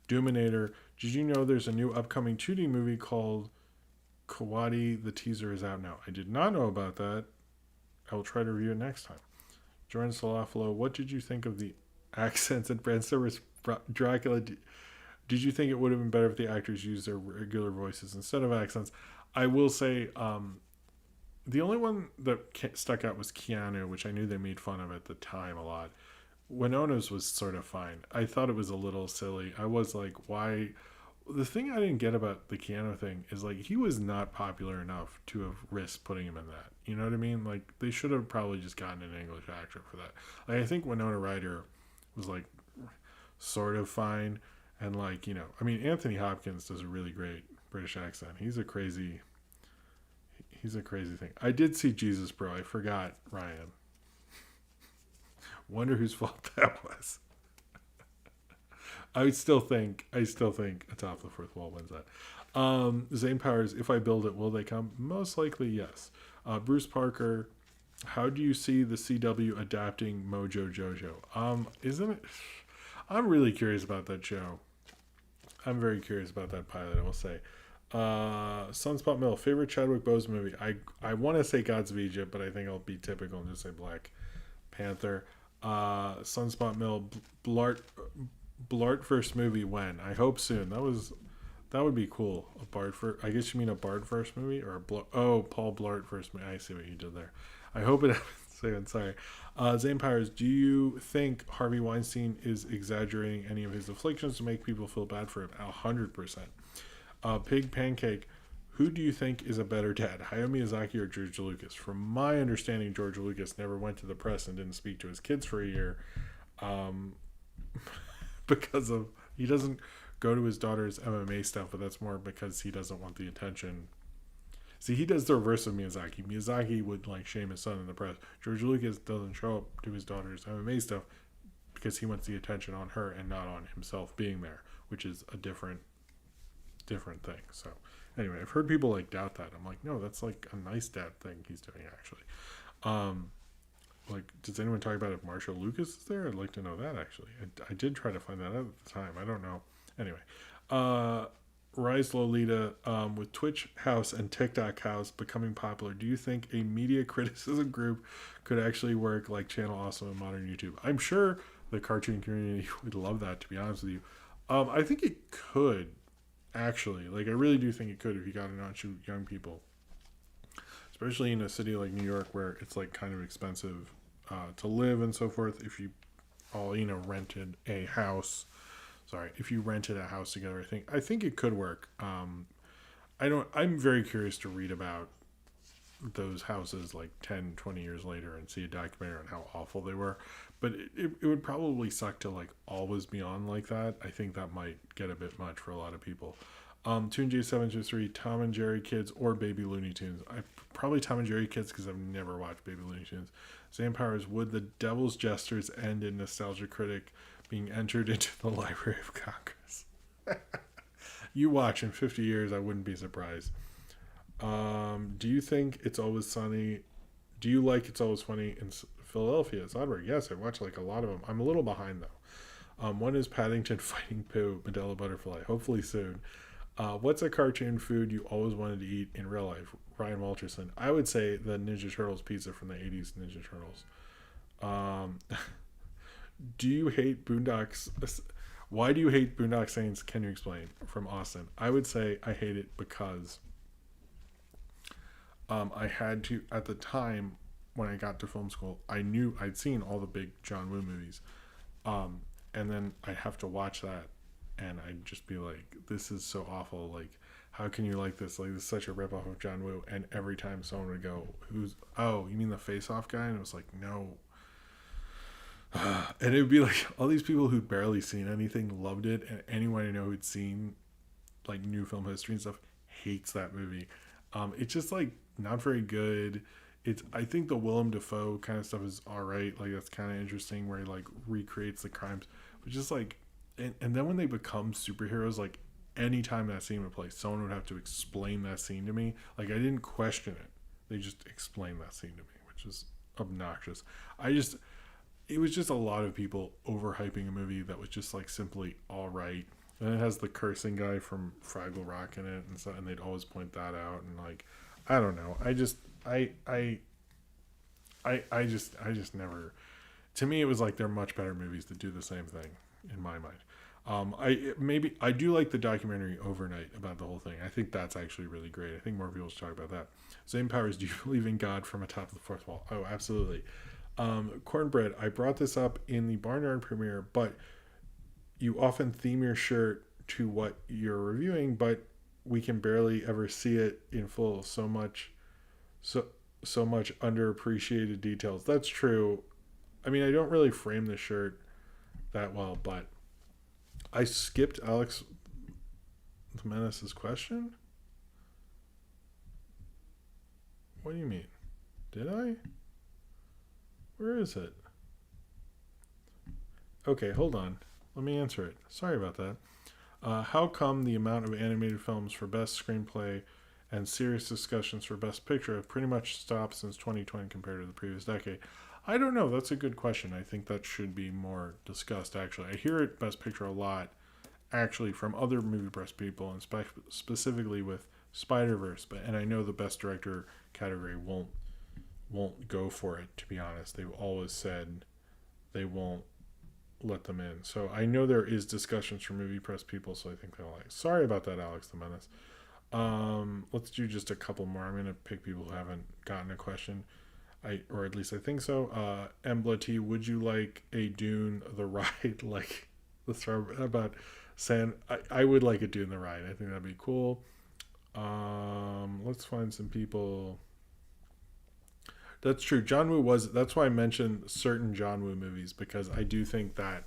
Speaker 1: Doominator, did you know there's a new upcoming 2D movie called Kawadi? The teaser is out now. I did not know about that. I will try to review it next time. Jordan Salafalo, what did you think of the accents in Bram Stoker's Dracula? Did you think it would have been better if the actors used their regular voices instead of accents? I will say, the only one that stuck out was Keanu, which I knew they made fun of at the time a lot. Winona's was sort of fine. I thought it was a little silly. I was like, why? The thing I didn't get about the Keanu thing is, like, he was not popular enough to have risked putting him in that. You know what I mean? Like, they should have probably just gotten an English actor for that. Like, I think Winona Ryder was, like, sort of fine. And, like, you know, I mean, Anthony Hopkins does a really great British accent. He's a crazy thing. I did see Jesus Bro. I forgot, Ryan. Wonder whose fault that was. I still think Atop the Fourth Wall wins that. Zane Powers, if I build it, will they come? Most likely, yes. Bruce Parker, how do you see the CW adapting Mojo Jojo? Isn't it? I'm really curious about that show. I'm very curious about that pilot, I will say. Sunspot Mill, favorite Chadwick Boseman movie? I want to say Gods of Egypt, but I think I'll be typical and just say Black Panther. Sunspot Mill, Blart first movie when? I hope soon. That would be cool. I guess you mean a Bard first movie or Paul Blart first movie. I see what you did there. I hope it happens soon. Sorry. Zane Powers, do you think Harvey Weinstein is exaggerating any of his afflictions to make people feel bad for him? 100%. Pig Pancake, who do you think is a better dad, Hayao Miyazaki or George Lucas? From my understanding, George Lucas never went to the press and didn't speak to his kids for a year, because he doesn't go to his daughter's MMA stuff, but that's more because he doesn't want the attention. See, he does the reverse of Miyazaki. Miyazaki would like shame his son in the press. George Lucas doesn't show up to his daughter's MMA stuff because he wants the attention on her and not on himself being there, which is a different thing. So anyway, I've heard people like doubt that. I'm like, no, that's like a nice dad thing he's doing actually. Like, does anyone talk about if Marshall Lucas is there? I'd like to know that actually. I did try to find that out at the time. I don't know. Anyway, Rise Lolita, with Twitch House and TikTok House becoming popular, do you think a media criticism group could actually work like Channel Awesome and Modern YouTube? I'm sure the cartoon community would love that, to be honest with you. I think it could. Actually, like, I really do think it could if you got to not shoot young people, especially in a city like New York where it's like kind of expensive to live and so forth. If you all rented a house together, I think it could work. I'm very curious to read about those houses like 10, 20 years later and see a documentary on how awful they were. But it would probably suck to like always be on like that. I think that might get a bit much for a lot of people. Toon J723, Tom and Jerry Kids, or Baby Looney Tunes. Probably Tom and Jerry Kids because I've never watched Baby Looney Tunes. Sam Powers, would the Devil's Jesters end in Nostalgia Critic being entered into the Library of Congress? You watch in 50 years, I wouldn't be surprised. Do you think It's Always Sunny? Do you like It's Always Funny in Philadelphia? Zodberg, yes, I watch like a lot of them. I'm a little behind though. When is Paddington fighting Pooh, Medela Butterfly? Hopefully soon. What's a cartoon food you always wanted to eat in real life? Ryan Walterson. I would say the Ninja Turtles pizza from the 80s Ninja Turtles. Do you hate Boondocks? Why do you hate Boondock Saints? Can you explain? From Austin. I would say I hate it because I had to, at the time when I got to film school, I knew I'd seen all the big John Woo movies. And then I'd have to watch that and I'd just be like, this is so awful. Like, how can you like this? Like, this is such a ripoff of John Woo. And every time someone would go, oh, you mean the Face Off guy? And it was like, no. And it would be like, all these people who'd barely seen anything loved it. And anyone I know who'd seen, like, new film history and stuff hates that movie. It's just, like, not very good. I think the Willem Dafoe kind of stuff is all right. Like, that's kind of interesting where he, like, recreates the crimes. But just, like, and then when they become superheroes, like, anytime that scene would play, someone would have to explain that scene to me. Like, I didn't question it. They just explained that scene to me, which is obnoxious. It was just a lot of people overhyping a movie that was just, like, simply all right. And it has the cursing guy from Fraggle Rock in it, and so, and they'd always point that out. And, like, I don't know. I just never. To me, it was like they're much better movies that do the same thing in my mind. I do like the documentary Overnight about the whole thing. I think that's actually really great. I think more people should talk about that. Zane Powers, do you believe in God from atop of the fourth wall? Oh, absolutely. Cornbread, I brought this up in the Barnyard premiere, but you often theme your shirt to what you're reviewing, but we can barely ever see it in full. So much underappreciated details. That's true. I mean, I don't really frame the shirt that well, but I skipped Alex the Menace's question. What do you mean? Did I? Where is it? Okay, hold on. Let me answer it. Sorry about that. How come the amount of animated films for best screenplay and serious discussions for best picture have pretty much stopped since 2020 compared to the previous decade? I don't know. That's a good question. I think that should be more discussed, actually. I hear it best picture a lot, actually, from other movie press people, and specifically with Spider-Verse. And I know the best director category won't go for it, to be honest. They've always said they won't let them in. So I know there is discussions from movie press people, so I think they'll like. Sorry about that, Alex the Menace. Let's do just a couple more. I'm going to pick people who haven't gotten a question. Or at least I think so. Embla T, would you like a Dune the Ride? Like, let's talk about San. I would like a Dune the Ride. I think that'd be cool. Let's find some people. That's true. John Woo that's why I mentioned certain John Woo movies, because I do think that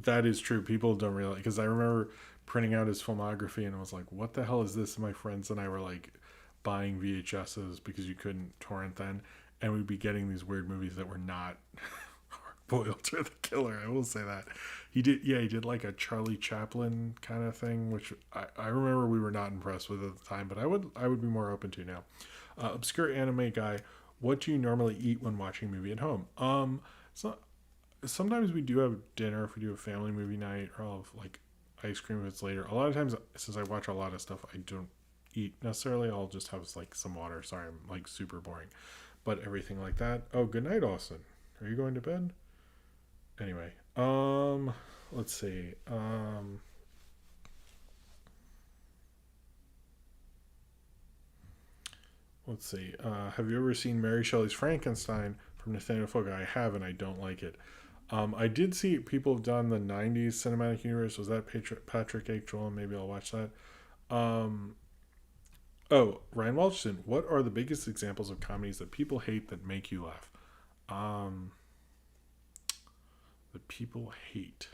Speaker 1: that is true. People don't realize, because I remember printing out his filmography and I was like, what the hell is this? And my friends and I were like buying VHSs because you couldn't torrent then, and we'd be getting these weird movies that were not boiled or the killer. I will say that he did like a Charlie Chaplin kind of thing, which I remember we were not impressed with at the time, but I would be more open to now. Obscure anime guy, what do you normally eat when watching a movie at home? So sometimes we do have dinner if we do a family movie night, or I'll have like ice cream if it's later. A lot of times, since I watch a lot of stuff, I don't eat necessarily. I'll just have like some water. Sorry, I'm like super boring, but everything like that. Oh, good night, Austin. Are you going to bed? Anyway, let's see. Let's see. Have you ever seen Mary Shelley's Frankenstein from Nathaniel Fogel? I haven't. I don't like it. I did see people have done the 90s cinematic universe. Was that Patrick H. Joel? Maybe I'll watch that. Oh, Ryan Walston, what are the biggest examples of comedies that people hate that make you laugh? That people hate.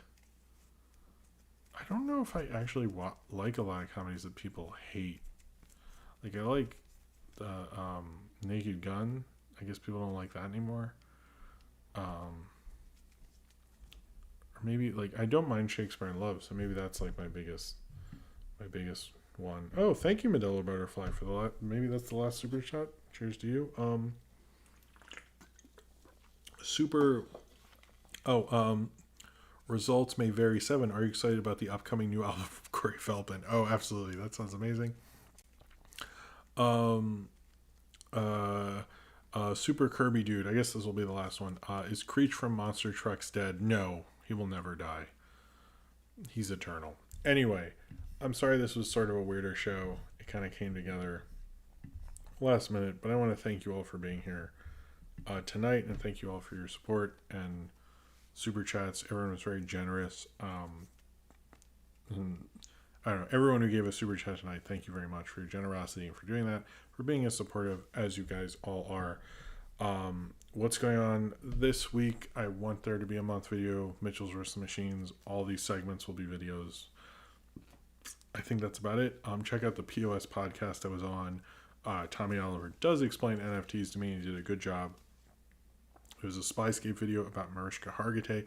Speaker 1: I don't know if I actually like a lot of comedies that people hate. Like I like the Naked Gun. I guess people don't like that anymore. Or maybe like I don't mind Shakespeare in Love, so maybe that's like my biggest one. Oh, thank you, Medela Butterfly, for the maybe that's the last super chat. Cheers to you. Super. Oh, results may vary. 7. Are you excited about the upcoming new album of Corey Feldman? Oh, absolutely. That sounds amazing. Super Kirby dude. I guess this will be the last one. Is Creech from Monster Trucks dead? No, he will never die. He's eternal. Anyway, I'm sorry this was sort of a weirder show. It kind of came together last minute, but I want to thank you all for being here tonight, and thank you all for your support and super chats. Everyone was very generous. And I don't know, everyone who gave a super chat tonight, thank you very much for your generosity and for doing that, for being as supportive as you guys all are. What's going on this week? I want there to be a month video, Mitchell's vs. Machines. All these segments will be videos. I think that's about it. Check out the POS podcast I was on. Tommy Oliver does explain NFTs to me. He did a good job. It was a Spyscape video about Mariska Hargitay.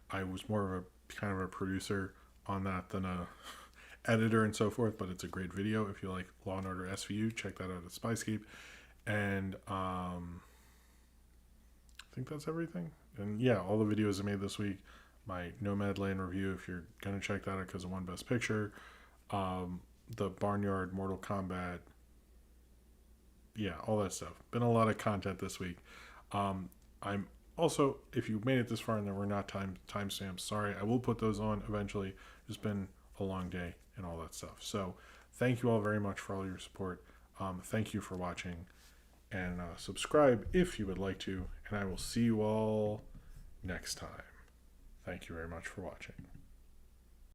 Speaker 1: I was more of a kind of a producer on that than a editor and so forth, but it's a great video. If you like Law & Order SVU, check that out at Spyscape. And I think that's everything. And yeah, all the videos I made this week. My Nomadland review, if you're going to check that out because of One Best Picture. The Barnyard, Mortal Kombat. Yeah, all that stuff. Been a lot of content this week. I'm also, if you made it this far and there were not timestamps, sorry, I will put those on eventually. It's been a long day and all that stuff. So thank you all very much for all your support. Thank you for watching, and subscribe if you would like to, and I will see you all next time. Thank you very much for watching.